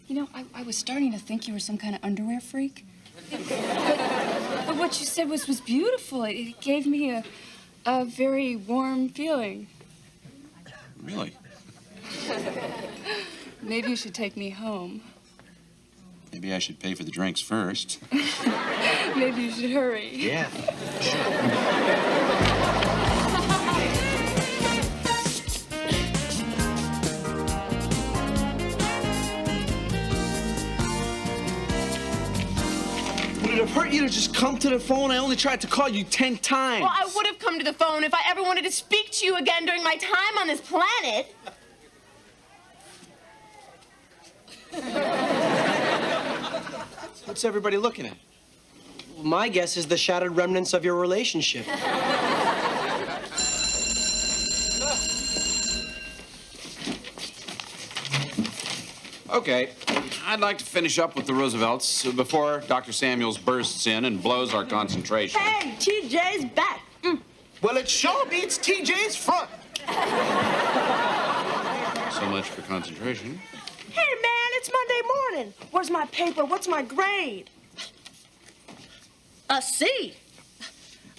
You know, I was starting to think you were some kind of underwear freak. But what you said was beautiful. It gave me a very warm feeling. Really? Maybe you should take me home. Maybe I should pay for the drinks first. Maybe you should hurry. Yeah. Put it have hurt you to just come to the phone? I only tried to call you 10 times. Well, I would have come to the phone if I ever wanted to speak to you again during my time on this planet. What's everybody looking at? My guess is the shattered remnants of your relationship. Okay, I'd like to finish up with the Roosevelts before Dr. Samuels bursts in and blows our concentration. Hey, TJ's back. Well, it sure beats TJ's front. So much for concentration. Hey, man, it's Monday morning. Where's my paper? What's my grade? A C.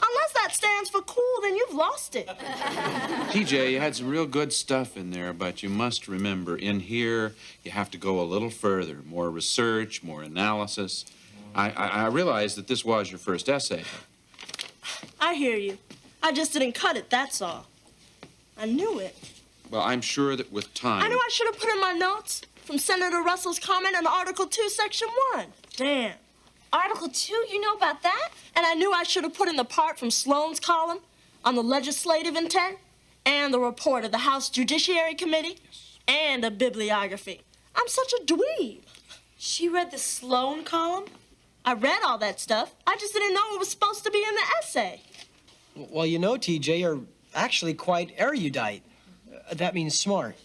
Unless that stands for cool, then you've lost it. TJ, you had some real good stuff in there, but you must remember, in here, you have to go a little further. More research, more analysis. I realize that this was your first essay. I hear you. I just didn't cut it, that's all. I knew it. Well, I'm sure that with time... I knew I should have put in my notes from Senator Russell's comment in Article 2, Section 1. Damn. Article 2, you know about that? And I knew I should have put in the part from Sloane's column on the legislative intent and the report of the House Judiciary Committee and a bibliography. I'm such a dweeb. She read the Sloane column? I read all that stuff. I just didn't know it was supposed to be in the essay. Well, you know, TJ, you're actually quite erudite. That means smart.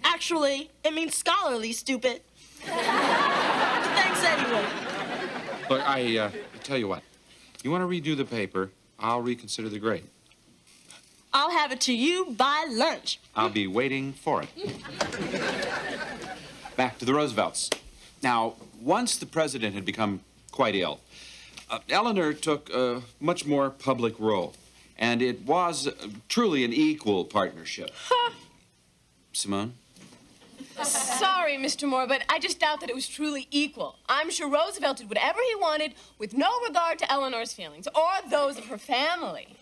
Actually, it means scholarly, stupid. Thanks anyway. Look, I tell you what. You want to redo the paper, I'll reconsider the grade. I'll have it to you by lunch. I'll be waiting for it. Back to the Roosevelts. Now, once the president had become quite ill, Eleanor took a much more public role, and it was truly an equal partnership. Simone? Sorry, Mr. Moore, but I just doubt that it was truly equal. I'm sure Roosevelt did whatever he wanted with no regard to Eleanor's feelings or those of her family.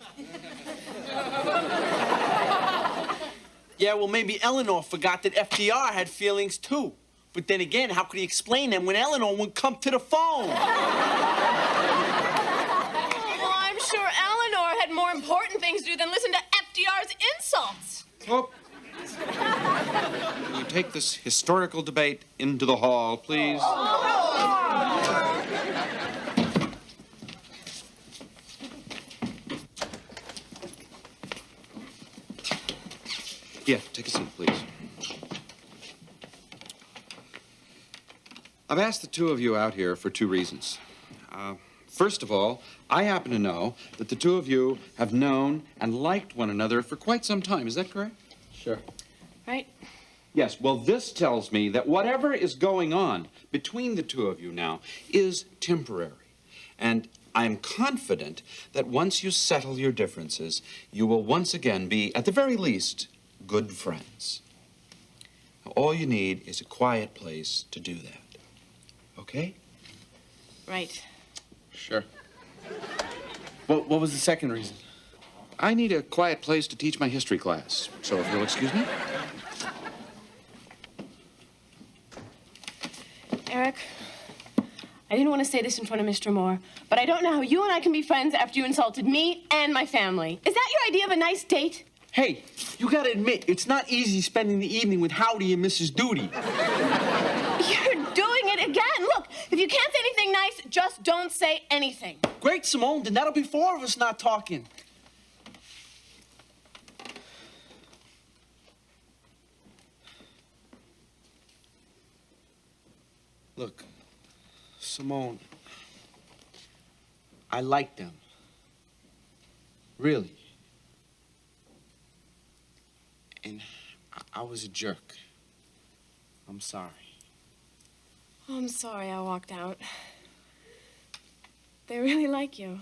Yeah, well, maybe Eleanor forgot that FDR had feelings, too. But then again, how could he explain them when Eleanor wouldn't come to the phone? Well, I'm sure Eleanor had more important things to do than listen to FDR's insults. Oh. Will you take this historical debate into the hall, please? Yeah, take a seat, please. I've asked the two of you out here for two reasons. First of all, I happen to know that the two of you have known and liked one another for quite some time. Is that correct? Sure. Right? Yes, well, this tells me that whatever is going on between the two of you now is temporary. And I'm confident that once you settle your differences, you will once again be, at the very least, good friends. Now, all you need is a quiet place to do that. Okay? Right. Sure. What was the second reason? I need a quiet place to teach my history class. So if you'll excuse me. Eric, I didn't want to say this in front of Mr. Moore, but I don't know how you and I can be friends after you insulted me and my family. Is that your idea of a nice date? Hey, you gotta admit, it's not easy spending the evening with Howdy and Mrs. Duty. You're doing it again. Look, if you can't say anything nice, just don't say anything. Great, Simone, then that'll be four of us not talking. Look, Simone, I like them. Really. And I was a jerk. I'm sorry. Oh, I'm sorry I walked out. They really like you.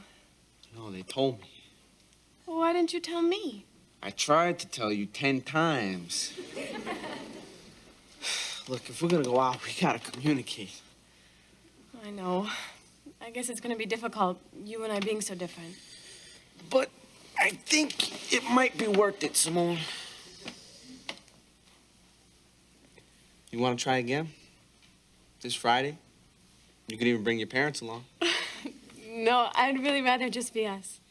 No, they told me. Well, why didn't you tell me? I tried to tell you 10 times. Look, if we're gonna go out, we gotta communicate. I know. I guess it's gonna be difficult, you and I being so different. But I think it might be worth it, Simone. You wanna try again? This Friday? You could even bring your parents along. No, I'd really rather just be us.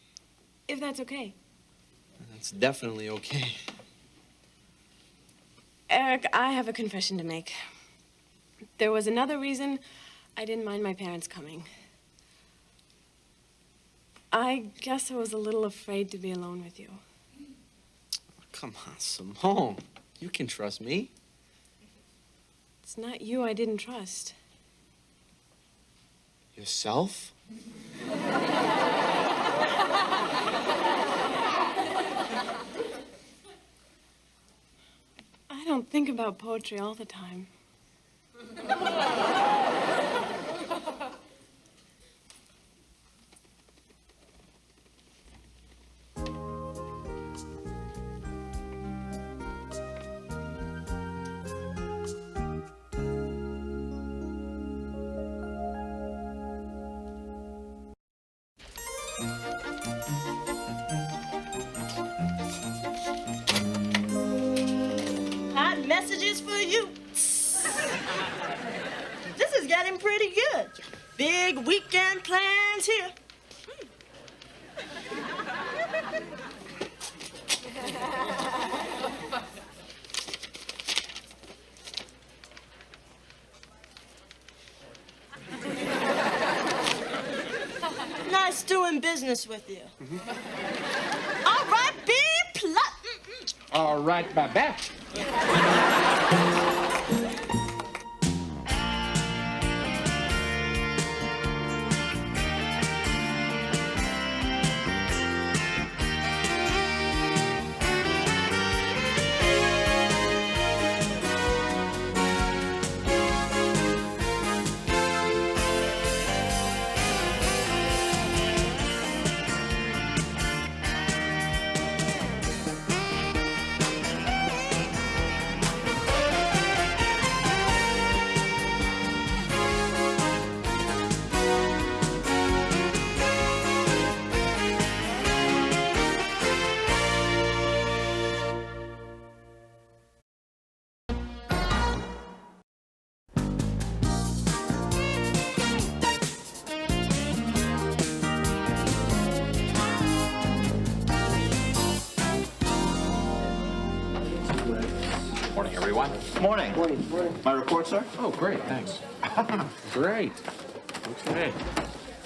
If that's okay. That's definitely okay. Eric, I have a confession to make. There was another reason I didn't mind my parents coming. I guess I was a little afraid to be alone with you. Come on, Simone. You can trust me. It's not you I didn't trust. Yourself? I don't think about poetry all the time. Hot messages for you. This is getting pretty good. Big weekend plans here. Nice doing business with you. All right, be pluck. All right, Babette. Morning, everyone. Morning. My report, sir? Oh, great, thanks. Great. Okay.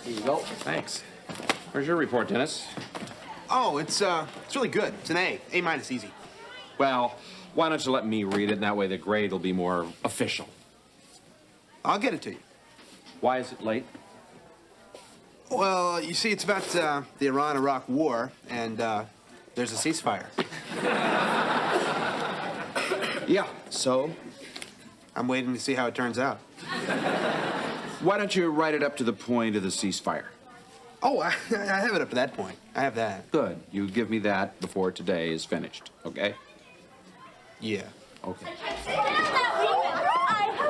Here you go. Thanks. Where's your report, Dennis? Oh, it's really good. It's an A. A minus, easy. Well, why don't you let me read it, and that way the grade will be more official. I'll get it to you. Why is it late? Well, you see, it's about the Iran-Iraq war, and there's a ceasefire. Yeah. So, I'm waiting to see how it turns out. Why don't you write it up to the point of the ceasefire? Oh, I have it up to that point. I have that. Good. You give me that before today is finished, okay? Yeah. Okay. I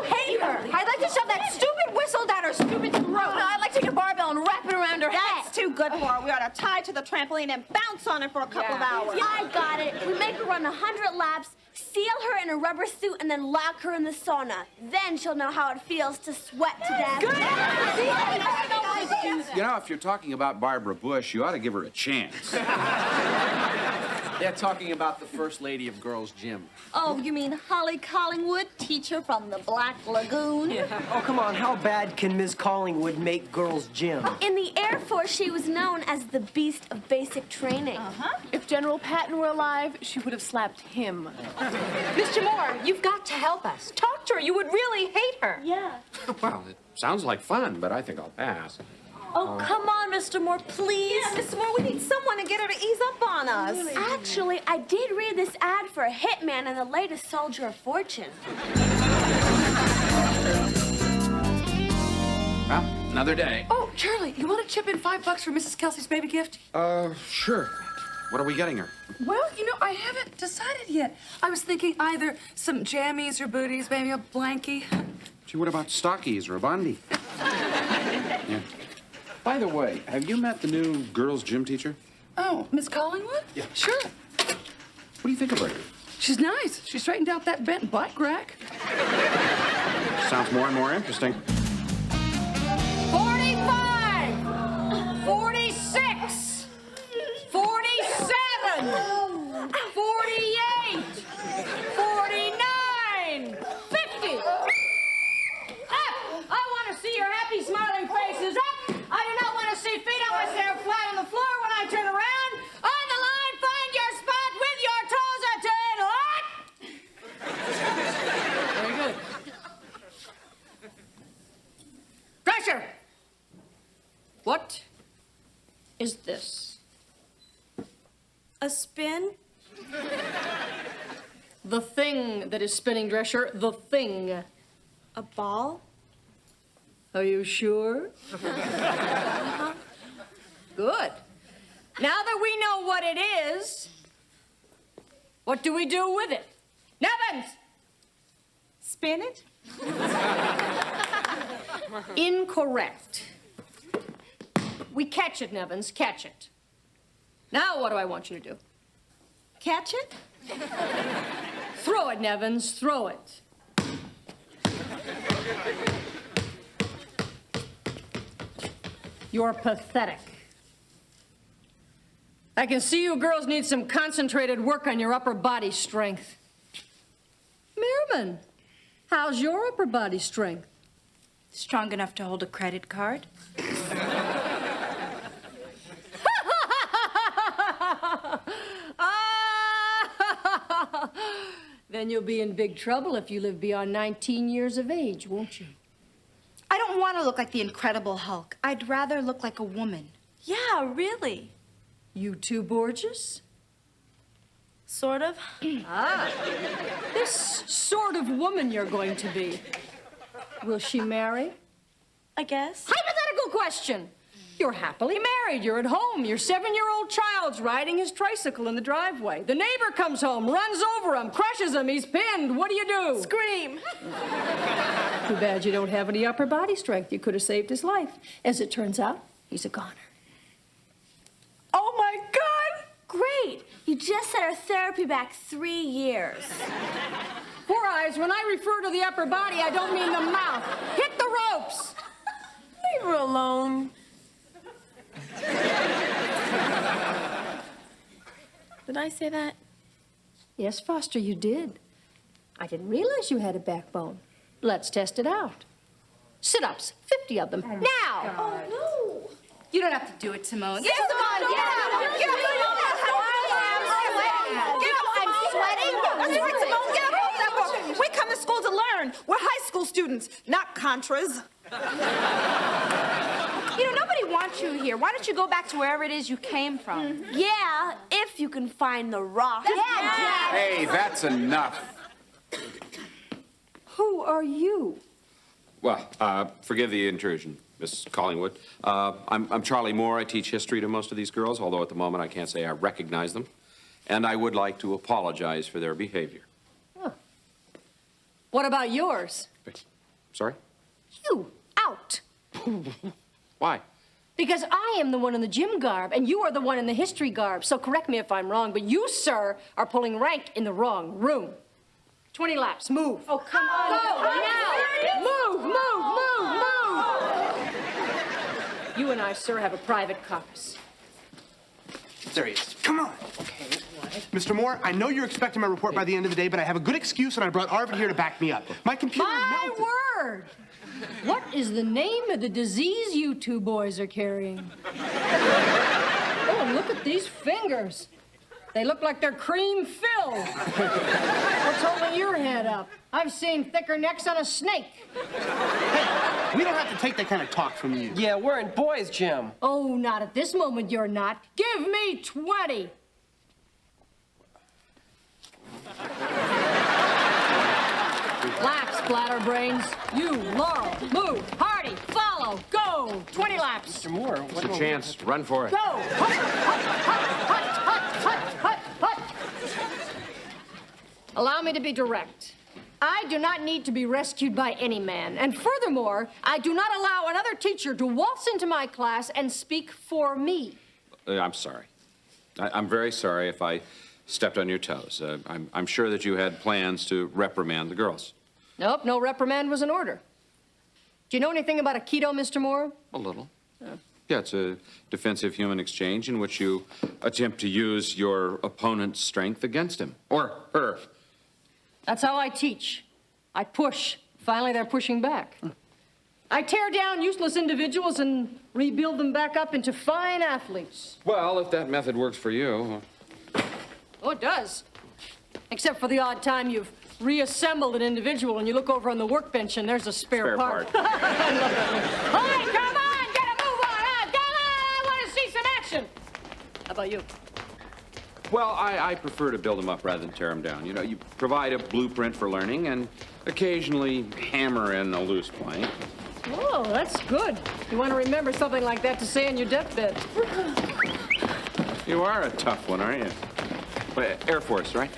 hate her. I'd like to shove that stupid whistle down her stupid throat. No, I'd like to take a barbell and wrap it around her head. That's too good for her. We ought to tie to the trampoline and bounce on it for a couple of hours. Yeah, I got it. We make her run 100 laps, seal her in a rubber suit, and then lock her in the sauna. Then she'll know how it feels to sweat to death. You know, if you're talking about Barbara Bush, you ought to give her a chance. They're talking about the First Lady of Girls' Gym. Oh, you mean Holly Collingwood, teacher from the Black Lagoon? Oh, come on. How bad can Ms. Collingwood make Girls' Gym? In the Air Force, she was known as the Beast of Basic Training. If General Patton were alive, she would have slapped him. Mr. Moore, you've got to help us. Talk to her. You would really hate her. Yeah. Well, it sounds like fun, but I think I'll pass. Oh, come on, Mr. Moore, please. Yeah, Mr. Moore, we need someone to get her to ease up on us. Actually, I did read this ad for a hitman in the latest Soldier of Fortune. Well, another day. Oh, Charlie, you want to chip in $5 for Mrs. Kelsey's baby gift? Sure. What are we getting her? Well, you know, I haven't decided yet. I was thinking either some jammies or booties, maybe a blankie. Gee, what about stockies or a bondi? Yeah. By the way, have you met the new girls' gym teacher? Oh, Miss Collingwood? Yeah. Sure. What do you think of her? She's nice. She straightened out that bent bike rack. Sounds more and more interesting. 45! is this. A spin? The thing that is spinning, Drescher, the thing. A ball? Are you sure? Good. Now that we know what it is, what do we do with it? Nevins! Spin it? Incorrect. We catch it, Nevins, catch it. Now what do I want you to do? Catch it? Throw it, Nevins, throw it. You're pathetic. I can see you girls need some concentrated work on your upper body strength. Merriman, how's your upper body strength? Strong enough to hold a credit card? Then you'll be in big trouble if you live beyond 19 years of age, won't you? I don't want to look like the Incredible Hulk. I'd rather look like a woman. Yeah, really. You too, Borges? Sort of. This sort of woman you're going to be. Will she marry? I guess. Hypothetical question. You're happily married. You're at home. Your 7-year-old child's riding his tricycle in the driveway. The neighbor comes home, runs over him, crushes him. He's pinned. What do? Scream. Too bad you don't have any upper body strength. You could have saved his life. As it turns out, he's a goner. Oh my God! Great. You just set our therapy back 3 years. Poor Eyes, when I refer to the upper body, I don't mean the mouth. Hit the ropes. Leave her alone. Did I say that? Yes, Foster, you did. I didn't realize you had a backbone. Let's test it out. Sit-ups, 50 of them. Now! Oh, no. You don't have to do it, Simone. Yes, Simone, get up! Get up, Simone! Get up, I'm sweating! That's right, Simone, get up off that book! We come to school to learn. We're high school students, not Contras. You know, nobody wants you here. Why don't you go back to wherever it is you came from? Yeah, if you can find the rock. Hey, that's enough. Who are you? Well, forgive the intrusion, Miss Collingwood. I'm Charlie Moore. I teach history to most of these girls, although at the moment I can't say I recognize them. And I would like to apologize for their behavior. Huh. What about yours? Sorry? You, out. Why? Because I am the one in the gym garb, and you are the one in the history garb. So correct me if I'm wrong, but you, sir, are pulling rank in the wrong room. 20 laps, move. Oh, come on. Go, now. Move. You and I, sir, have a private caucus. There he is. Come on. Okay, Mr. Moore, I know you're expecting my report by the end of the day, but I have a good excuse, and I brought Arvid here to back me up. My computer melted. My word! What is the name of the disease you two boys are carrying? Oh, look at these fingers. They look like they're cream filled. What's holding your head up? I've seen thicker necks on a snake. Hey, we don't have to take that kind of talk from you. Yeah, we're in boys' gym. Oh, not at this moment, you're not. Give me 20. Laps, splatterbrains. You, Laurel, move. Hardy, follow, go. 20 laps. Mr. Moore, It's a chance. Run for it. Go. Hut, hut. Allow me to be direct. I do not need to be rescued by any man. And furthermore, I do not allow another teacher to waltz into my class and speak for me. I'm sorry. I'm very sorry if I stepped on your toes. I'm sure that you had plans to reprimand the girls. Nope, no reprimand was in order. Do you know anything about Aikido, Mr. Moore? A little. Yeah, it's a defensive human exchange in which you attempt to use your opponent's strength against him. Or her. That's how I teach. I push. Finally, they're pushing back. I tear down useless individuals and rebuild them back up into fine athletes. Well, if that method works for you. Oh, it does. Except for the odd time you've reassembled an individual and you look over on the workbench and there's a spare part. All right, come on, get a move on, huh? Come on, I want to see some action. about you? Well, I prefer to build them up rather than tear them down. You know, you provide a blueprint for learning and occasionally hammer in a loose plank. Oh, that's good. You want to remember something like that to say on your deathbed. You are a tough one, aren't you? Wait, Air Force, right?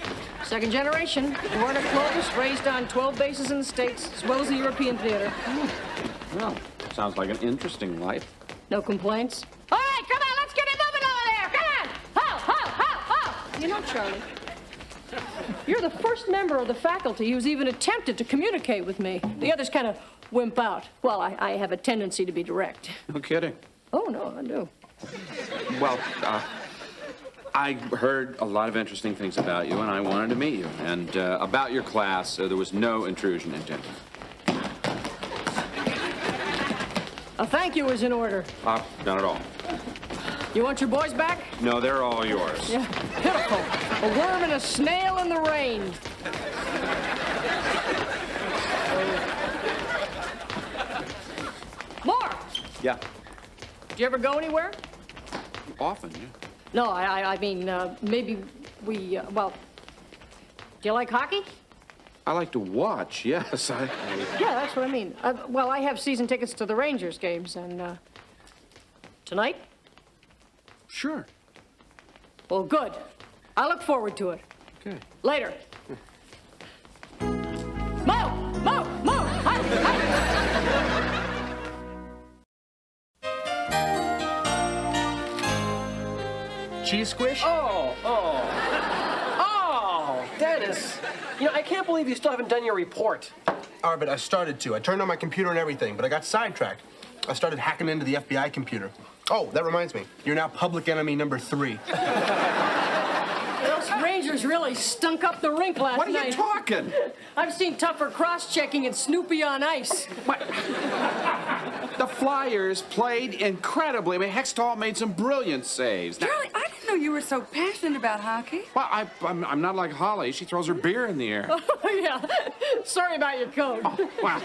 Second generation, born at Clovis, raised on 12 bases in the States, as well as the European theater. Well, sounds like an interesting life. No complaints? All right, come on, let's get it moving over there. Come on. Ho, ho, ho, ho. You know, Charlie, you're the first member of the faculty who's even attempted to communicate with me. The others kind of wimp out. Well, I have a tendency to be direct. No kidding. Oh, no, I do. Well, I heard a lot of interesting things about you, and I wanted to meet you. And about your class, there was no intrusion intended. A thank you is in order. Not at all. You want your boys back? No, they're all yours. Yeah, pitiful. A worm and a snail in the rain. More! Yeah. Do you ever go anywhere? Often, yeah. No, I mean, maybe we, well, do you like hockey? I like to watch, yes. Yeah, that's what I mean. Well, I have season tickets to the Rangers games, and, tonight? Sure. Well, good. I look forward to it. Okay. Later. Mo! Mo! Mo! Hi! Hi! Cheese squish? Oh, Dennis. You know, I can't believe you still haven't done your report. Arbit, I started to. I turned on my computer and everything, but I got sidetracked. I started hacking into the FBI computer. Oh, that reminds me. You're now public enemy number 3. Those Rangers really stunk up the rink last night. What are you talking? I've seen tougher cross-checking and Snoopy on ice. What? The Flyers played incredibly. I mean, Hextall made some brilliant saves. Now, Charlie, I didn't know you were so passionate about hockey. well, I'm not like Holly. She throws her beer in the air. Oh, yeah. Sorry about your coat. Wow.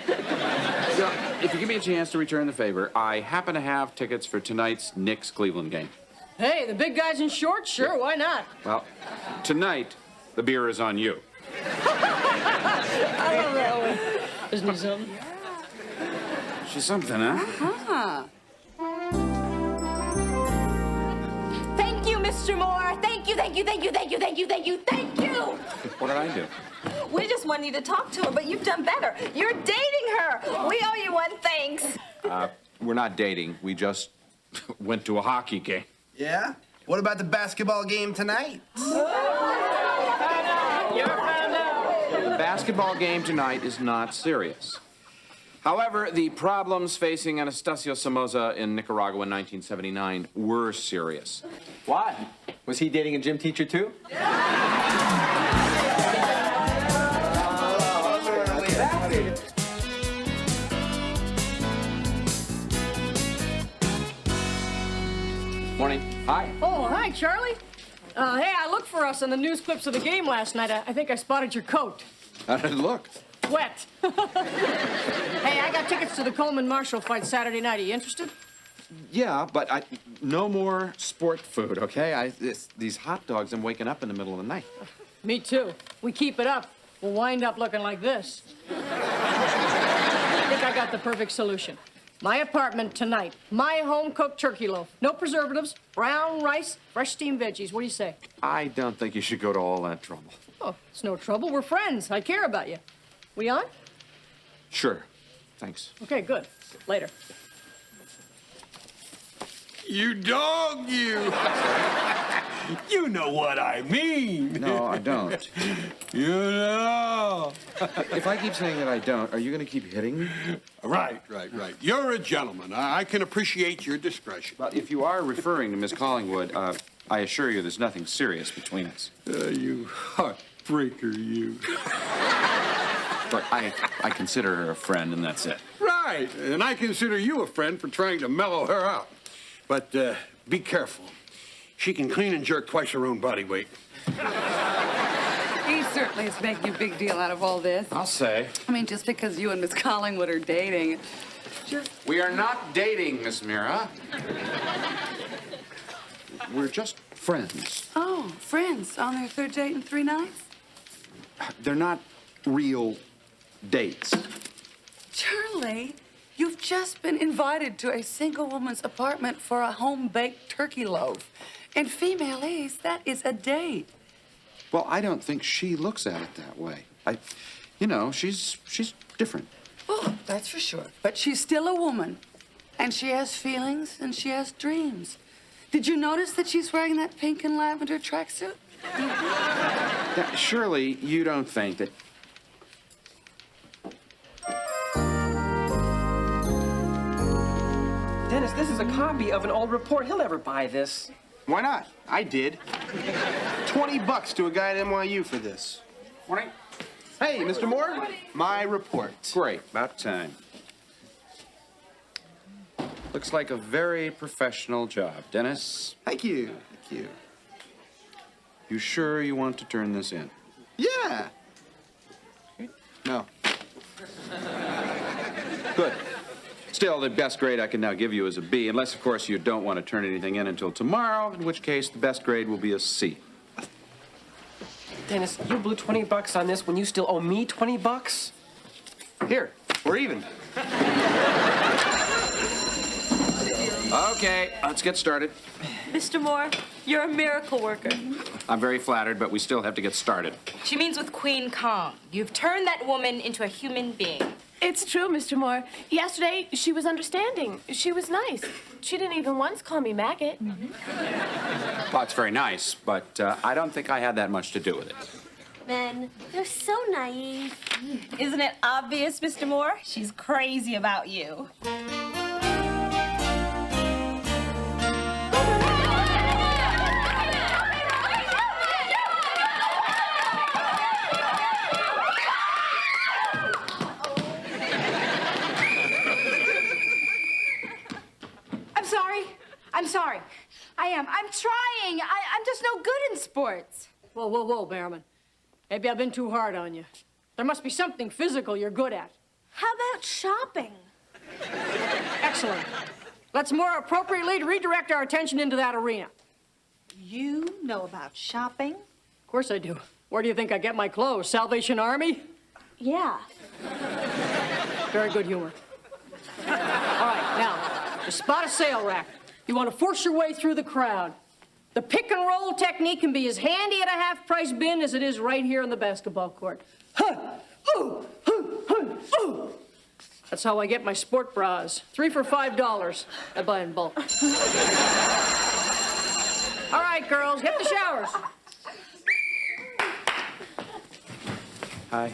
So, if you give me a chance to return the favor, I happen to have tickets for tonight's Knicks-Cleveland game. Hey, the big guys in shorts? Sure, why not? Well, tonight, the beer is on you. I love that one. Isn't he something? She's something, huh? Huh. Thank you, Mr. Moore. Thank you, thank you, thank you, thank you, thank you, thank you, thank you. What did I do? We just wanted you to talk to her, but you've done better. You're dating her. We owe you one thanks. We're not dating. We just went to a hockey game. Yeah? What about the basketball game tonight? The basketball game tonight is not serious. However, the problems facing Anastasio Somoza in Nicaragua in 1979 were serious. Why? Was he dating a gym teacher too? Morning. Hi. Oh, hi, Charlie. Hey, I looked for us in the news clips of the game last night. I think I spotted your coat. How did it look? Wet. Hey, I got tickets to the Coleman-Marshall fight Saturday night. Are you interested? Yeah, but no more sport food, okay? These hot dogs, I'm waking up in the middle of the night. Me too. We keep it up, we'll wind up looking like this. I think I got the perfect solution. My apartment tonight. My home-cooked turkey loaf. No preservatives, brown rice, fresh steamed veggies. What do you say? I don't think you should go to all that trouble. Oh, it's no trouble. We're friends. I care about you. We on? Sure. Thanks. Okay, good. Later. You dog, you! You know what I mean. No, I don't. You know. If I keep saying that I don't, are you going to keep hitting me? Right. You're a gentleman. I can appreciate your discretion. Well, if you are referring to Miss Collingwood, I assure you there's nothing serious between us. You heartbreaker, you. Look, I consider her a friend, and that's it. Right, and I consider you a friend for trying to mellow her out. But be careful. She can clean and jerk twice her own body weight. He certainly is making a big deal out of all this. I'll say. I mean, just because you and Miss Collingwood are dating, We are not dating, Miss Mira. We're just friends. Oh, friends on their third date in 3 nights? They're not real dates. Charlie, you've just been invited to a single woman's apartment for a home-baked turkey loaf. In femalese, that is a date. Well, I don't think she looks at it that way. You know, she's different. Oh, that's for sure. But she's still a woman. And she has feelings and she has dreams. Did you notice that she's wearing that pink and lavender tracksuit? Surely you don't think that... Dennis, this is a copy of an old report. He'll never buy this. Why not? I did. $20 to a guy at NYU for this. Morning. Hey, Mr. Moore, my report. Great, about time. Looks like a very professional job, Dennis. Thank you. Thank you. You sure you want to turn this in? Yeah. No. Good. Still, the best grade I can now give you is a B, unless, of course, you don't want to turn anything in until tomorrow, in which case the best grade will be a C. Dennis, you blew $20 on this when you still owe me $20? Here, we're even. Okay, let's get started. Mr. Moore, you're a miracle worker. I'm very flattered, but we still have to get started. She means with Queen Kong. You've turned that woman into a human being. It's true, Mr. Moore. Yesterday, she was understanding. She was nice. She didn't even once call me maggot. Well, it's very nice, but I don't think I had that much to do with it. Men, they're so naive. Isn't it obvious, Mr. Moore? She's crazy about you. I'm sorry. I am. I'm trying. I'm just no good in sports. Whoa, whoa, whoa, Behrman. Maybe I've been too hard on you. There must be something physical you're good at. How about shopping? Excellent. Let's more appropriately redirect our attention into that arena. You know about shopping? Of course I do. Where do you think I get my clothes? Salvation Army? Yeah. Very good humor. All right, now, to spot a sale rack, you want to force your way through the crowd. The pick and roll technique can be as handy at a half-price bin as it is right here in the basketball court. That's how I get my sport bras. 3 for $5. I buy in bulk. All right, girls, hit the showers. Hi. Hi.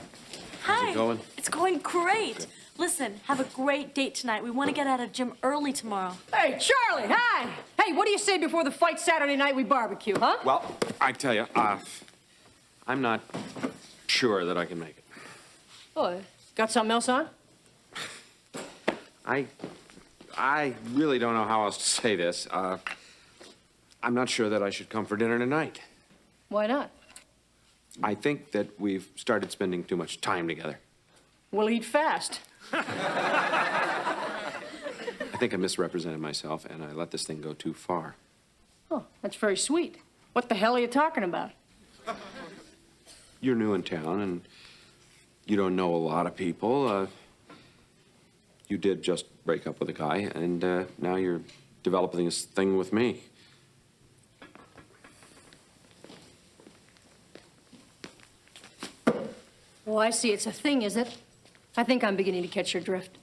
How's it going? It's going great. Listen, have a great date tonight. We want to get out of gym early tomorrow. Hey, Charlie, hi. Hey, what do you say before the fight Saturday night we barbecue, huh? Well, I tell you, I'm not sure that I can make it. Oh, got something else on? I really don't know how else to say this. I'm not sure that I should come for dinner tonight. Why not? I think that we've started spending too much time together. We'll eat fast. I think I misrepresented myself, and I let this thing go too far. Oh, that's very sweet. What the hell are you talking about? You're new in town, and you don't know a lot of people. You did just break up with a guy, and now you're developing this thing with me. Oh, I see. It's a thing, is it? I think I'm beginning to catch your drift.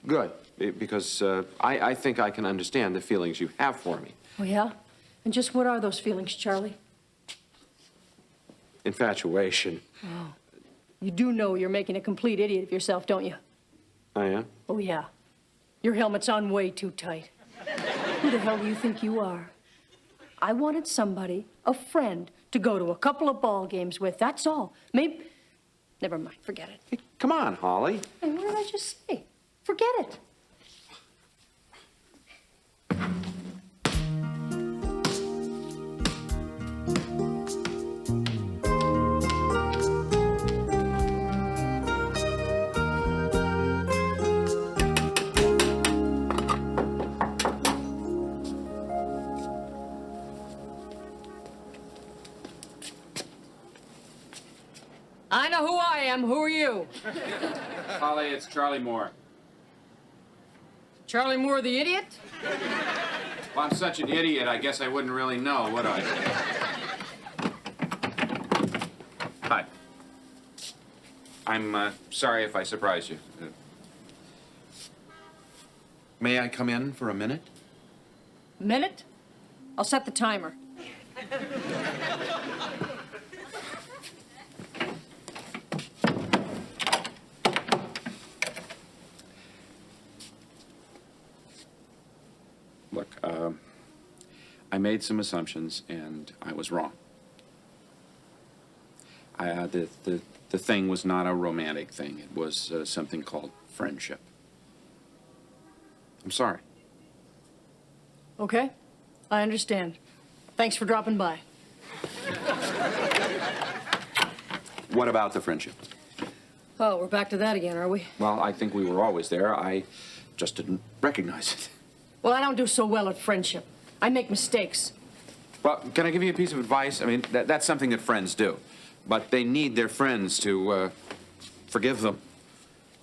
Good, because I think I can understand the feelings you have for me. Oh, yeah? And just what are those feelings, Charlie? Infatuation. Oh. You do know you're making a complete idiot of yourself, don't you? I am? Oh, yeah. Your helmet's on way too tight. Who the hell do you think you are? I wanted somebody, a friend, to go to a couple of ball games with. That's all. Maybe... Never mind. Forget it. Hey, come on, Holly. Hey, what did I just say? Forget it. am. Who are you? Holly, it's Charlie Moore. Charlie Moore, the idiot? Well, I'm such an idiot, I guess I wouldn't really know, would I? Hi. I'm sorry if I surprised you. May I come in for a minute? Minute? I'll set the timer. Look, I made some assumptions, and I was wrong. The thing was not a romantic thing. It was something called friendship. I'm sorry. Okay, I understand. Thanks for dropping by. What about the friendship? Oh, we're back to that again, are we? Well, I think we were always there. I just didn't recognize it. Well, I don't do so well at friendship. I make mistakes. Well, can I give you a piece of advice? I mean, that's something that friends do. But they need their friends to forgive them.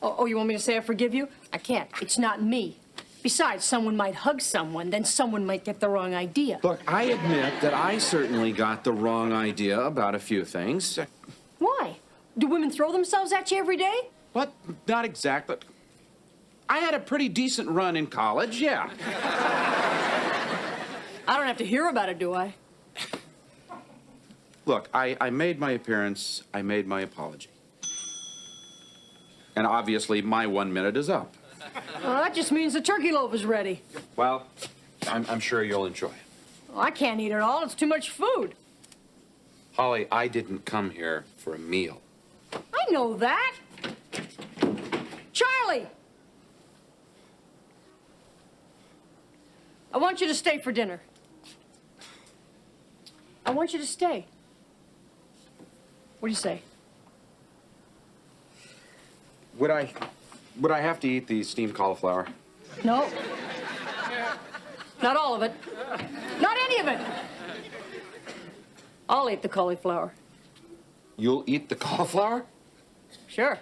Oh, you want me to say I forgive you? I can't. It's not me. Besides, someone might hug someone, then someone might get the wrong idea. Look, I admit that I certainly got the wrong idea about a few things. Why? Do women throw themselves at you every day? What? Not exactly. I had a pretty decent run in college, yeah. I don't have to hear about it, do I? Look, I made my appearance. I made my apology. And obviously, my 1 minute is up. Well, that just means the turkey loaf is ready. Well, I'm sure you'll enjoy it. Oh, I can't eat it all. It's too much food. Holly, I didn't come here for a meal. I know that. Charlie! I want you to stay for dinner. I want you to stay. What do you say? Would I have to eat the steamed cauliflower? No. Not all of it. Not any of it. I'll eat the cauliflower. You'll eat the cauliflower? Sure.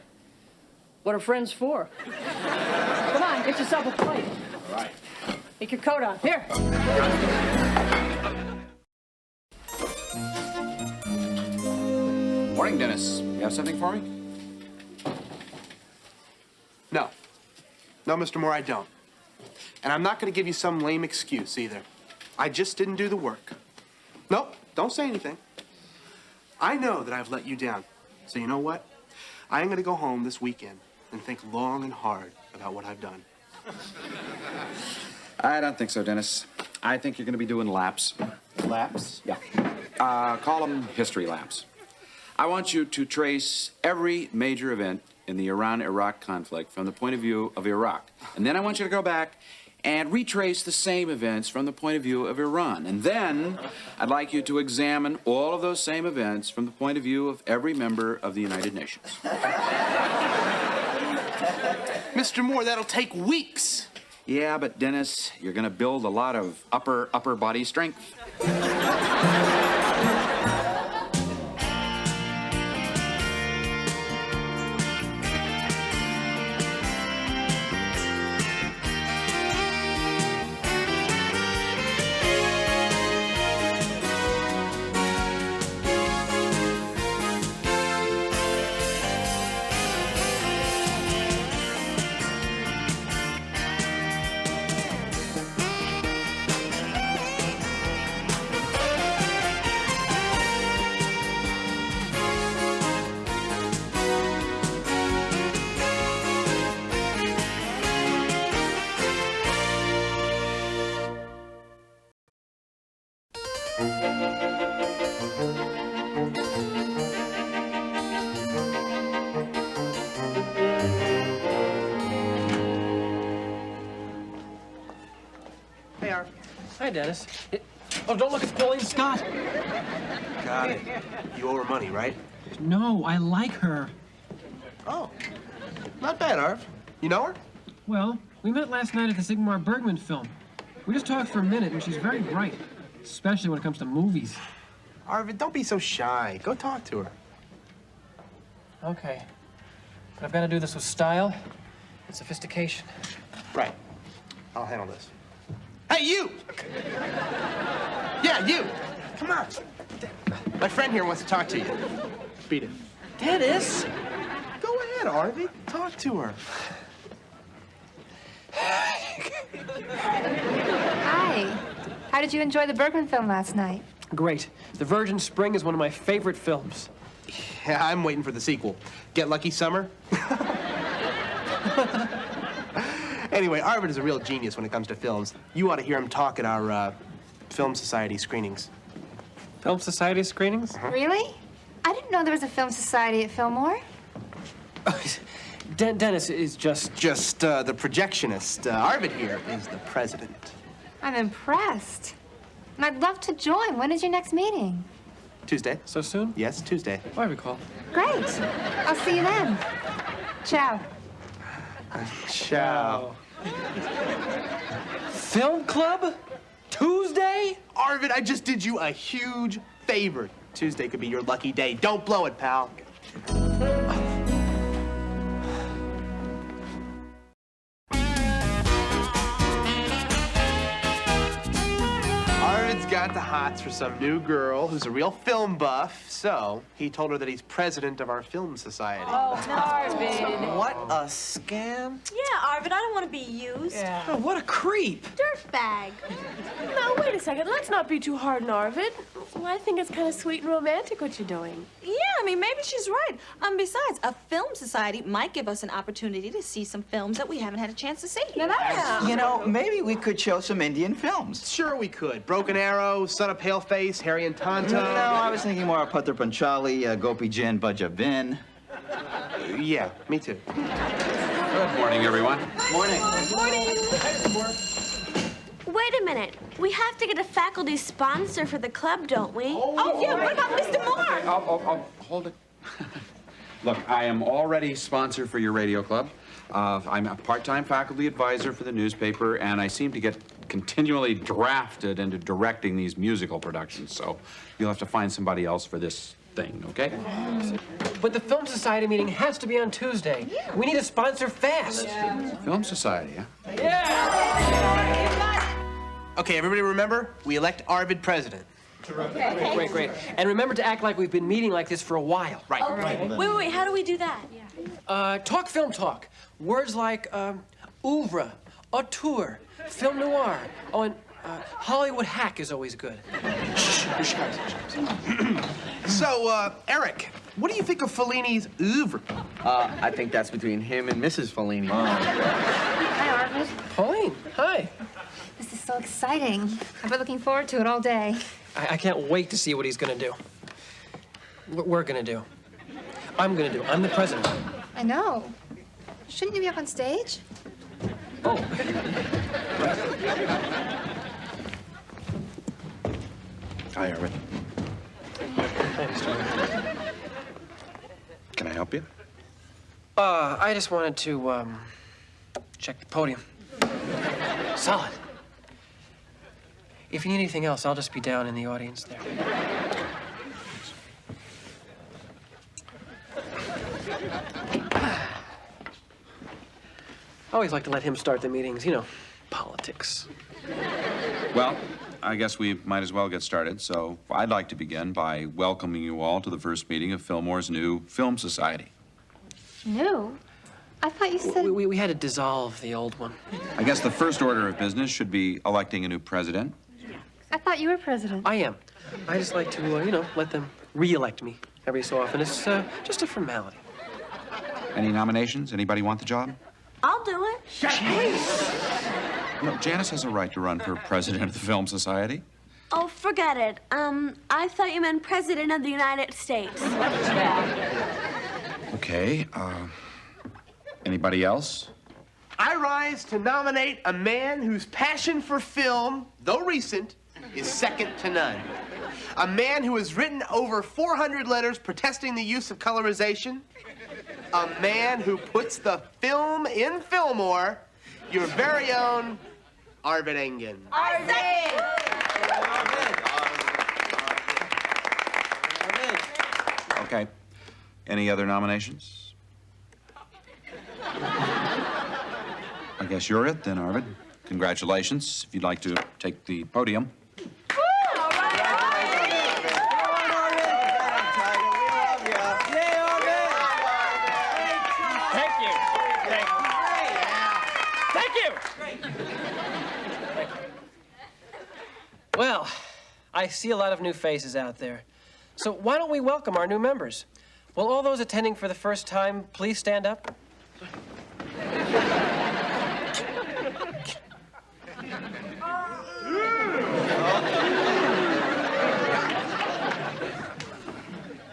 What are friends for? Come on, get yourself a plate. All right. Take your coat on. Here. Morning, Dennis. You have something for me? No. No, Mr. Moore, I don't. And I'm not going to give you some lame excuse either. I just didn't do the work. Nope, don't say anything. I know that I've let you down. So you know what? I am going to go home this weekend and think long and hard about what I've done. I don't think so, Dennis. I think you're going to be doing laps. Laps? Yeah. Call them history laps. I want you to trace every major event in the Iran-Iraq conflict from the point of view of Iraq. And then I want you to go back and retrace the same events from the point of view of Iran. And then I'd like you to examine all of those same events from the point of view of every member of the United Nations. Mr. Moore, that'll take weeks. Yeah, but Dennis, you're going to build a lot of upper body strength. Hey, Arv. Hi, Dennis. Oh, don't look, it's Pauline Scott. Got it. You owe her money, right? No, I like her. Oh, not bad, Arv. You know her? Well, we met last night at the Sigmar Bergman film. We just talked for a minute, and she's very bright, especially when it comes to movies. Arvid, don't be so shy. Go talk to her. Okay. But I've got to do this with style and sophistication. Right. I'll handle this. Hey, you! Yeah, you! Come on. My friend here wants to talk to you. Beat it. Dennis! Go ahead, Arvid. Talk to her. Hi. How did you enjoy the Bergman film last night? Great. The Virgin Spring is one of my favorite films. Yeah, I'm waiting for the sequel. Get Lucky Summer? Anyway, Arvid is a real genius when it comes to films. You ought to hear him talk at our Film Society screenings. Film Society screenings? Really? I didn't know there was a film society at Fillmore. Dennis is just the projectionist. Arvid here is the president. I'm impressed. And I'd love to join. When is your next meeting? Tuesday. So soon? Yes, Tuesday. Why recall? Great. I'll see you then. Ciao. Ciao. Film club? Tuesday? Arvid, I just did you a huge favor. Tuesday could be your lucky day. Don't blow it, pal. Arvid's got the hots for some new girl who's a real film buff, so he told her that he's president of our film society. Oh, Arvid. What a scam. Yeah, Arvid, I don't want to be used. Oh, what a creep. Dirtbag. No, wait a second. Let's not be too hard on Arvid. Well, I think it's kind of sweet and romantic what you're doing. Yeah, I mean, maybe she's right. Besides, a film society might give us an opportunity to see some films that we haven't had a chance to see. You know, maybe we could show some Indian films. Sure we could. Broken Arrow, Son of Paleface, Harry and Tonto. No, I was thinking more of Patra Panchali, Gopi Jin, Bhaja Vin. Yeah, me too. Good morning, everyone. Morning. Wait a minute. We have to get a faculty sponsor for the club, don't we? Oh, yeah, what about Mr. Moore? I'll hold it. Look, I am already sponsor for your radio club. I'm a part-time faculty advisor for the newspaper, and I seem to get continually drafted into directing these musical productions, so you'll have to find somebody else for this thing, okay? But the Film Society meeting has to be on Tuesday. Yeah. We need a sponsor fast. Yeah. Film Society, huh? Yeah! Okay, everybody remember? We elect Arvid president. Okay. Great. And remember to act like we've been meeting like this for a while. Right. Okay. Wait, how do we do that? Talk film talk. Words like oeuvre, auteur, film noir. Oh, and Hollywood hack is always good. So, Eric, what do you think of Fellini's oeuvre? I think that's between him and Mrs. Fellini. Hi, Arvid. Pauline, hi. This is so exciting. I've been looking forward to it all day. I can't wait to see what he's gonna do. What we're gonna do. I'm gonna do. I'm the president. I know. Shouldn't you be up on stage? Oh. Hi, Arvid. Hi, Mr. Can I help you? I just wanted to, check the podium. Solid. If you need anything else, I'll just be down in the audience there. I always like to let him start the meetings, you know, politics. Well, I guess we might as well get started. So I'd like to begin by welcoming you all to the first meeting of Fillmore's new Film Society. New? I thought you said... We had to dissolve the old one. I guess the first order of business should be electing a new president. I thought you were president. I am. I just like to, you know, let them re-elect me every so often. It's just a formality. Any nominations? Anybody want the job? I'll do it. No, Janice has a right to run for president of the Film Society. Oh, forget it. I thought you meant president of the United States. Okay, anybody else? I rise to nominate a man whose passion for film, though recent, is second to none. A man who has written over 400 letters protesting the use of colorization. A man who puts the film in Fillmore. Your very own Arvid Engen. Okay. Any other nominations? guess you're it then, Arvid. Congratulations. If you'd like to take the podium. Well, I see a lot of new faces out there. So why don't we welcome our new members? Will all those attending for the first time please stand up?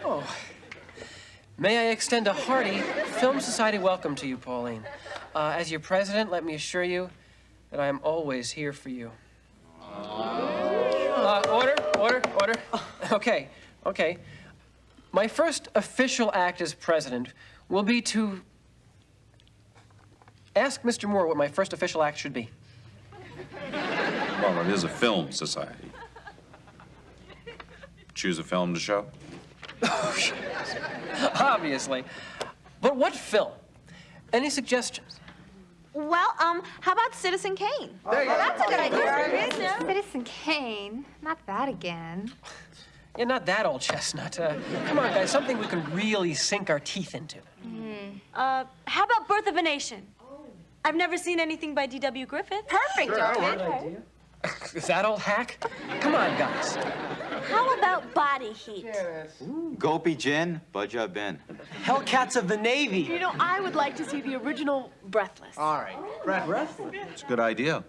Oh. May I extend a hearty Film Society welcome to you, Pauline. As your president, let me assure you that I am always here for you. Order. Okay. My first official act as president will be to ask Mr. Moore what my first official act should be. Well, it is a film society. Choose a film to show? Obviously. But what film? Any suggestions? Well, how about Citizen Kane? There you go. That's a good idea. Citizen Kane? Not that again. Yeah, not that old chestnut. Come on, guys, something we can really sink our teeth into. How about Birth of a Nation? I've never seen anything by D.W. Griffith. Perfect, Arvid. Is that old hack? Come on, guys. How about Body Heat? Gopi Jin, Baja Bin. Hellcats of the Navy. You know, I would like to see the original Breathless. All right. Breathless? It's a good idea.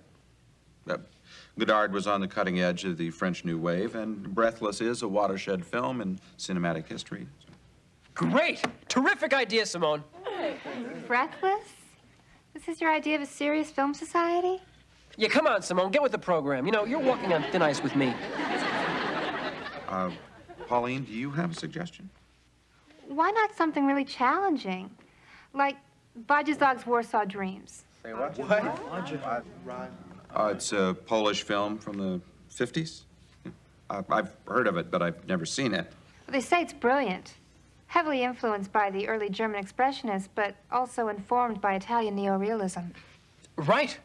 Godard was on the cutting edge of the French New Wave, and Breathless is a watershed film in cinematic history. Great! Terrific idea, Simone. Breathless? This is your idea of a serious film society? Yeah, come on, Simone, get with the program. You know, you're walking on thin ice with me. Pauline, do you have a suggestion? Why not something really challenging? Like Bajazog's Warsaw Dreams. Say what? It's a Polish film from the 50s. I've heard of it, but I've never seen it. They say it's brilliant. Heavily influenced by the early German Expressionists, but also informed by Italian neorealism. Right.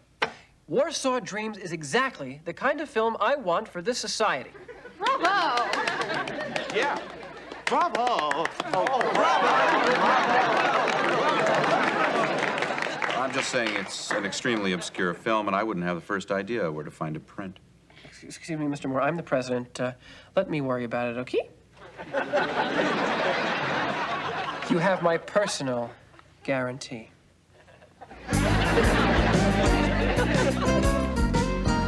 Warsaw Dreams is exactly the kind of film I want for this society. Bravo! Yeah. Bravo! Oh, bravo! I'm just saying it's an extremely obscure film, and I wouldn't have the first idea where to find a print. Excuse me, Mr. Moore, I'm the president. Let me worry about it, okay? You have my personal guarantee.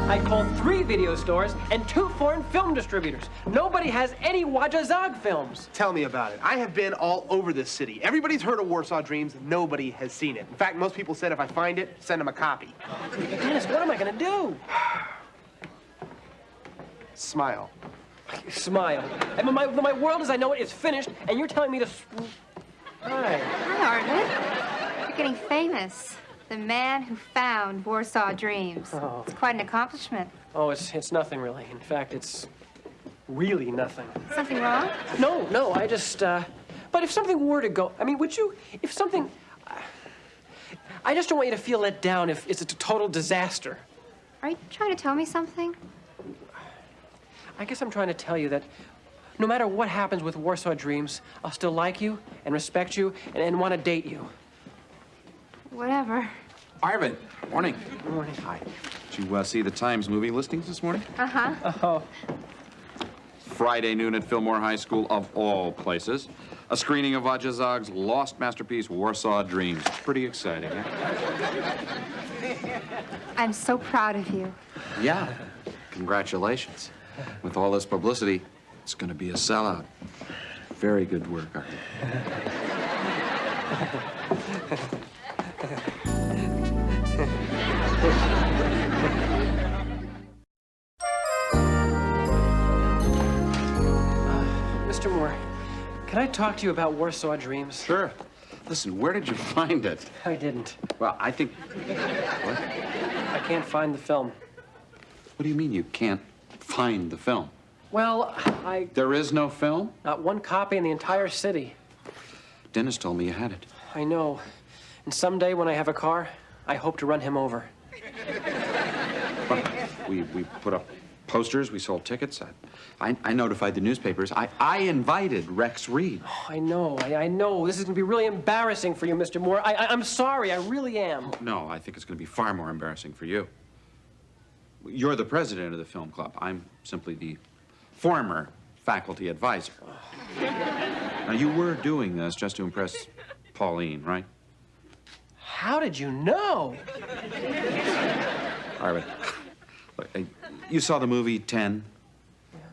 I called 3 video stores and 2 foreign film distributors. Nobody has any Wajazog films. Tell me about it. I have been all over this city. Everybody's heard of Warsaw Dreams. Nobody has seen it. In fact, most people said if I find it, send them a copy. Dennis, what am I going to do? Smile. Smile. I mean, my world as I know it is finished, and you're telling me to... Hi. Hi, Arvid. You're getting famous. The man who found Warsaw Dreams. Oh. It's quite an accomplishment. Oh, it's nothing, really. In fact, it's really nothing. Something wrong? No, I just, But if something were to go... I mean, would you... If something... I just don't want you to feel let down if it's a total disaster. Are you trying to tell me something? I guess I'm trying to tell you that no matter what happens with Warsaw Dreams, I'll still like you and respect you and want to date you. Whatever. Arvid, morning. Good morning. Hi. Did you see the Times movie listings this morning? Uh-huh. Oh. Friday noon at Fillmore High School, of all places. A screening of Wajazog's lost masterpiece, Warsaw Dreams. Pretty exciting, eh? I'm so proud of you. Yeah. Congratulations. With all this publicity, it's going to be a sellout. Very good work, Arvid. Mr. Moore, can I talk to you about Warsaw Dreams? Sure. Listen, where did you find it? I didn't. Well, I think... What? I can't find the film. What do you mean you can't find the film? Well, There is no film? Not one copy in the entire city. Dennis told me you had it. I know. And someday when I have a car, I hope to run him over. Well, we put up posters, we sold tickets. I notified the newspapers. I invited Rex Reed. Oh, I know. This is going to be really embarrassing for you, Mr. Moore. I'm sorry, I really am. No, I think it's going to be far more embarrassing for you. You're the president of the film club. I'm simply the former faculty advisor. Now, you were doing this just to impress Pauline, right? How did you know? All right, but look, you saw the movie 10?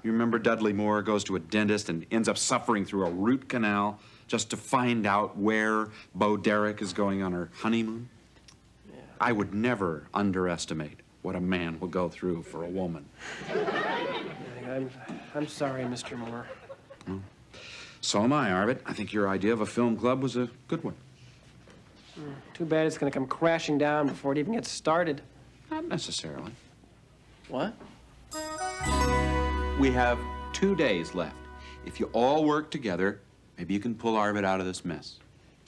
You remember Dudley Moore goes to a dentist and ends up suffering through a root canal just to find out where Bo Derek is going on her honeymoon? Yeah. I would never underestimate what a man will go through for a woman. I'm sorry, Mr. Moore. Well, so am I, Arvid. I think your idea of a film club was a good one. Too bad it's going to come crashing down before it even gets started. Not necessarily. What? We have 2 days left. If you all work together, maybe you can pull Arvid out of this mess.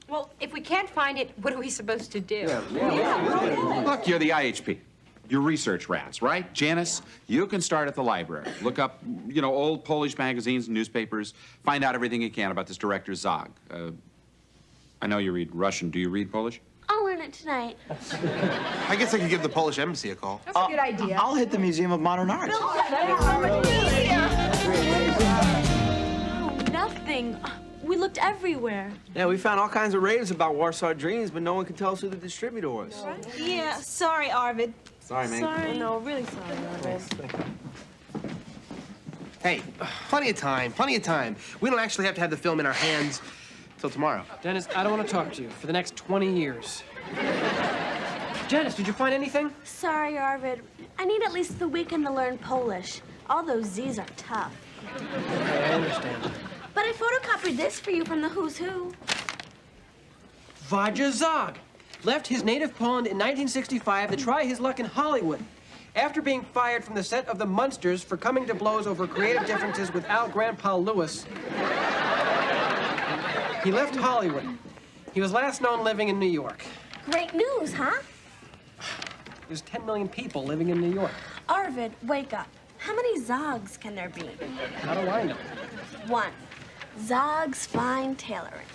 Well, if we can't find it, what are we supposed to do? Look, you're the IHP. You're research rats, right? Janice, you can start at the library. Look up, old Polish magazines and newspapers. Find out everything you can about this director, Zog. I know you read Russian. Do you read Polish? I'll learn it tonight. I guess I could give the Polish embassy a call. That's a good idea. I'll hit the Museum of Modern Art. Nothing. We looked everywhere. Yeah, we found all kinds of raves about Warsaw Dreams, but no one could tell us who the distributor was. Yeah, sorry, Arvid. Sorry, man. Sorry. No, really sorry, Arvid. Hey, plenty of time. We don't actually have to have the film in our hands till tomorrow. Dennis, I don't want to talk to you for the next 20 years. Dennis, did you find anything? Sorry, Arvid. I need at least the weekend to learn Polish. All those Z's are tough. Okay, I understand. But I photocopied this for you from the Who's Who. Wojciech Zog left his native Poland in 1965 to try his luck in Hollywood. After being fired from the set of The Munsters for coming to blows over creative differences with Al Grandpa Lewis, he left Hollywood. He was last known living in New York. Great news, huh? There's 10 million people living in New York. Arvid, wake up. How many Zogs can there be? How do I know? 1. Zog's Fine Tailoring.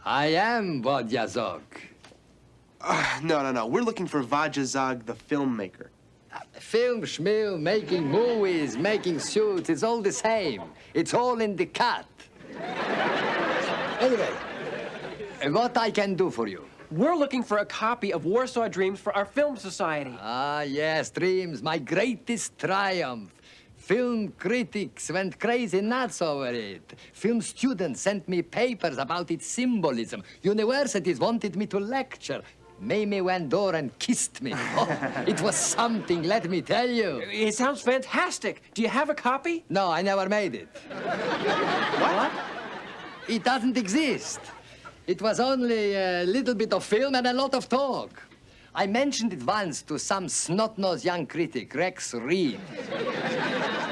I am Vodya Zog. No. We're looking for Vodya Zog, the filmmaker. Film, schmil, making movies, making suits, it's all the same. It's all in the cut. Anyway, what I can do for you? We're looking for a copy of Warsaw Dreams for our film society. Ah, yes, Dreams, my greatest triumph. Film critics went crazy nuts over it. Film students sent me papers about its symbolism. Universities wanted me to lecture. Mamie went door and kissed me. Oh, it was something, let me tell you. It sounds fantastic. Do you have a copy? No, I never made it. What? It doesn't exist. It was only a little bit of film and a lot of talk. I mentioned it once to some snot-nosed young critic, Rex Reed.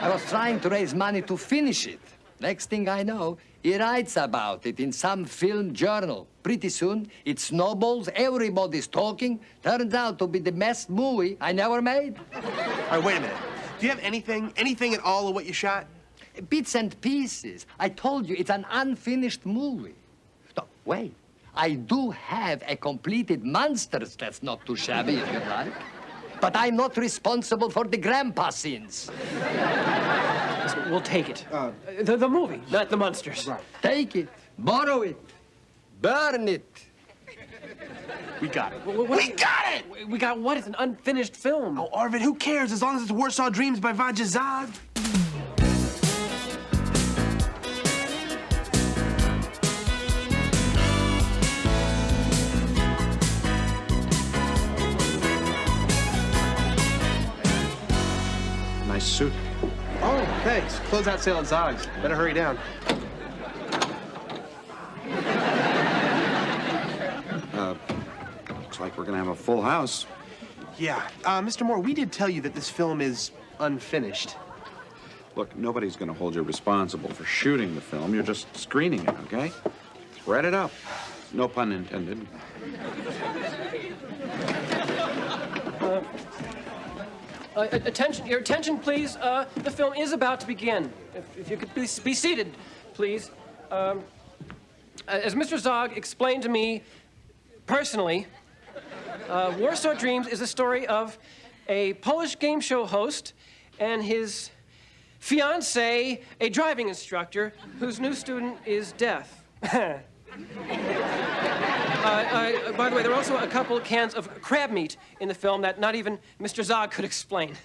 I was trying to raise money to finish it. Next thing I know, he writes about it in some film journal. Pretty soon, it snowballs, everybody's talking. Turns out to be the best movie I never made. All right, wait a minute. Do you have anything at all of what you shot? Bits and pieces. I told you, it's an unfinished movie. No, wait. I do have a completed Monsters that's not too shabby, if you like. But I'm not responsible for the grandpa scenes. Listen, we'll take it. The movie, not the Munsters. Right. Take it, borrow it, burn it. We got it. We got it! We got what? It's an unfinished film. Oh, Arvid, who cares as long as it's Warsaw Dreams by Vodya Zog? Nice suit. Oh, thanks. Closeout sale at Zog's. Better hurry down. Looks like we're gonna have a full house. Yeah. Mr. Moore, we did tell you that this film is unfinished. Look, nobody's gonna hold you responsible for shooting the film. You're just screening it, okay? Spread it up. No pun intended. Attention, your attention, please. The film is about to begin. If you could please be seated, please. As Mr. Zog explained to me personally, Warsaw Dreams is a story of a Polish game show host and his fiancée, a driving instructor, whose new student is deaf. By the way, there are also a couple cans of crab meat in the film that not even Mr. Zog could explain.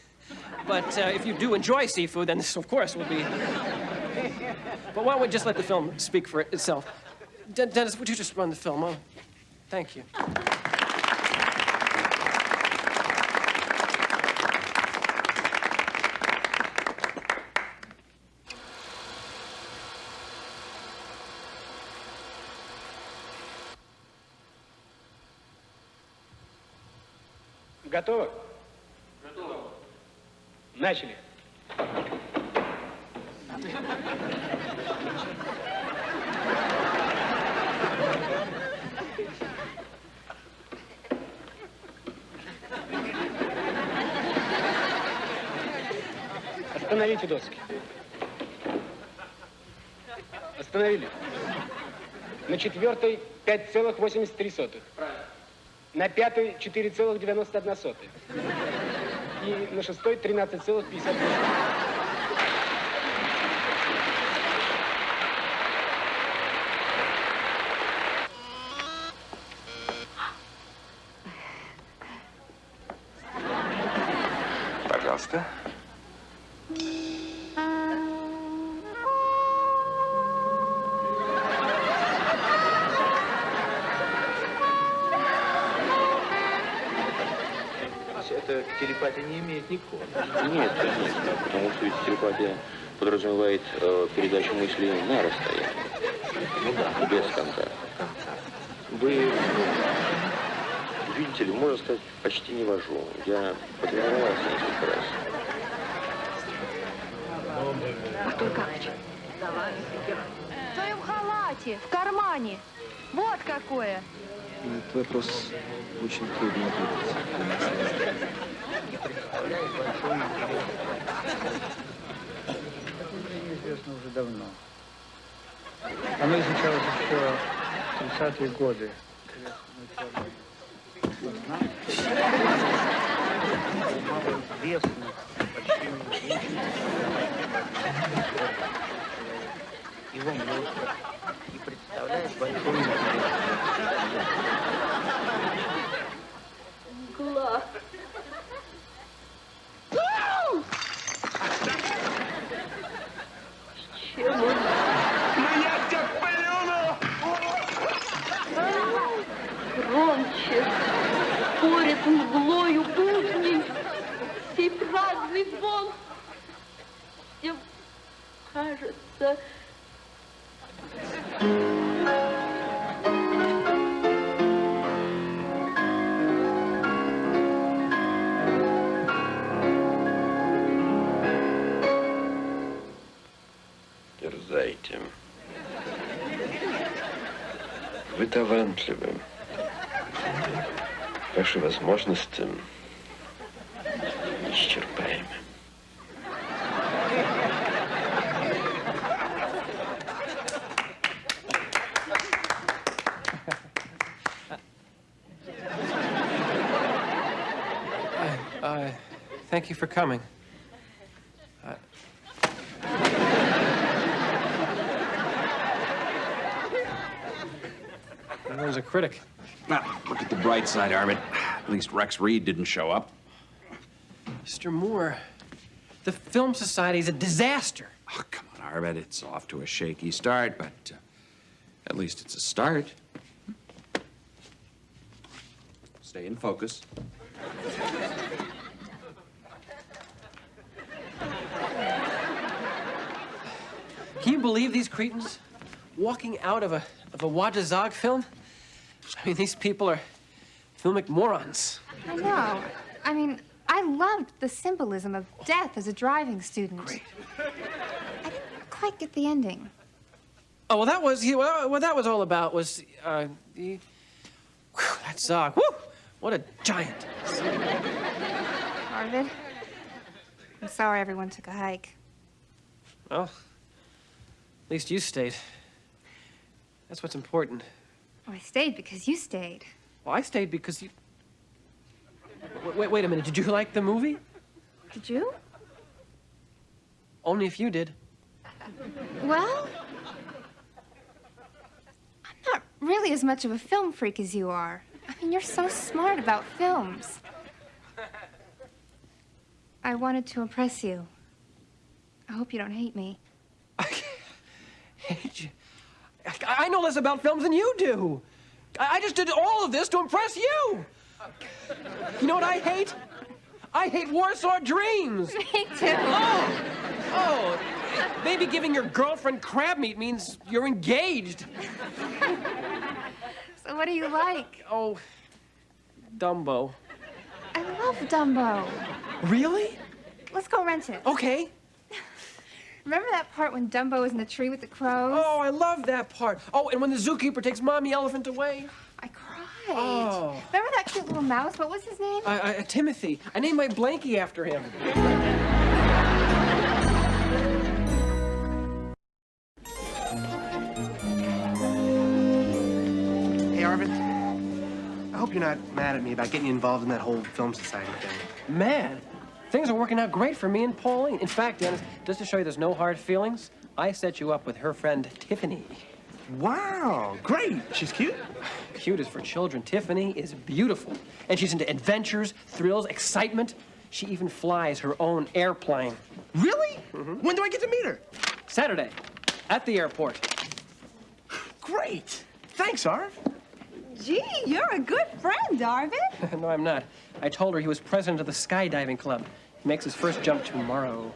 But if you do enjoy seafood, then this, of course, will be... But why don't we just let the film speak for itself? Dennis, would you just run the film? Oh, thank you. Готово? Готово. Начали. Остановите доски. Остановили. На четвертой 5,83. На пятой 4,91. И на шестой 13,58. Пожалуйста. Это телепатия не имеет никакого. Нет, конечно, потому что ведь телепатия подразумевает передачу мыслей на расстоянии. Ну да. Без контакта. Вы, видите ли, можно сказать, почти не вожу. Я потренировался несколько раз. Артур Карлович. В твоем халате, в кармане. Вот какое. Этот вопрос очень трудненький. Мне известно уже давно. Оно изучалось еще в 30-е годы. Малоизвестно, почти неизучено. Его мозг и представляет большой интерес. Глаз. Чем он? Ну я тебя плюну! Громче. Поряд мглою будни. Сей праздный звон. Всем кажется... Дерзайте. Вы талантливы. Ваши возможности исчерпаемы. Thank you for coming. Everyone's a critic. Now, look at the bright side, Arvid. At least Rex Reed didn't show up. Mr. Moore, the Film Society is a disaster. Oh, come on, Arvid. It's off to a shaky start, but at least it's a start. Stay in focus. Can you believe these cretins walking out of a Wada Zog film? I mean, these people are filmic morons. I know. I mean, I loved the symbolism of death as a driving student. Great. I didn't quite get the ending. Oh, well, that was what that was all about was the that Zog. Woo! What a giant. Arvid, I'm sorry everyone took a hike. Well, at least you stayed. That's what's important. Oh, I stayed because you stayed. Well, I stayed because you... Wait a minute. Did you like the movie? Did you? Only if you did. Well, I'm not really as much of a film freak as you are. I mean, you're so smart about films. I wanted to impress you. I hope you don't hate me. Hate you? I know less about films than you do. I just did all of this to impress you. You know what I hate? I hate Warsaw Dreams. Me too. Oh, maybe giving your girlfriend crab meat means you're engaged. So what do you like? Oh, Dumbo. I love Dumbo. Really? Let's go rent it. Okay. Remember that part when Dumbo was in the tree with the crows? Oh, I love that part. Oh, and when the zookeeper takes Mommy Elephant away. I cried. Oh. Remember that cute little mouse? What was his name? Timothy. I named my blankie after him. Hey, Arvin. I hope you're not mad at me about getting you involved in that whole film society thing. Mad? Things are working out great for me and Pauline. In fact, Dennis, just to show you there's no hard feelings, I set you up with her friend Tiffany. Wow, great. She's cute? Cute is for children. Tiffany is beautiful. And she's into adventures, thrills, excitement. She even flies her own airplane. Really? When do I get to meet her? Saturday, at the airport. Great. Thanks, Arv. Gee, you're a good friend, Arvin. No, I'm not. I told her he was president of the skydiving club. He makes his first jump tomorrow.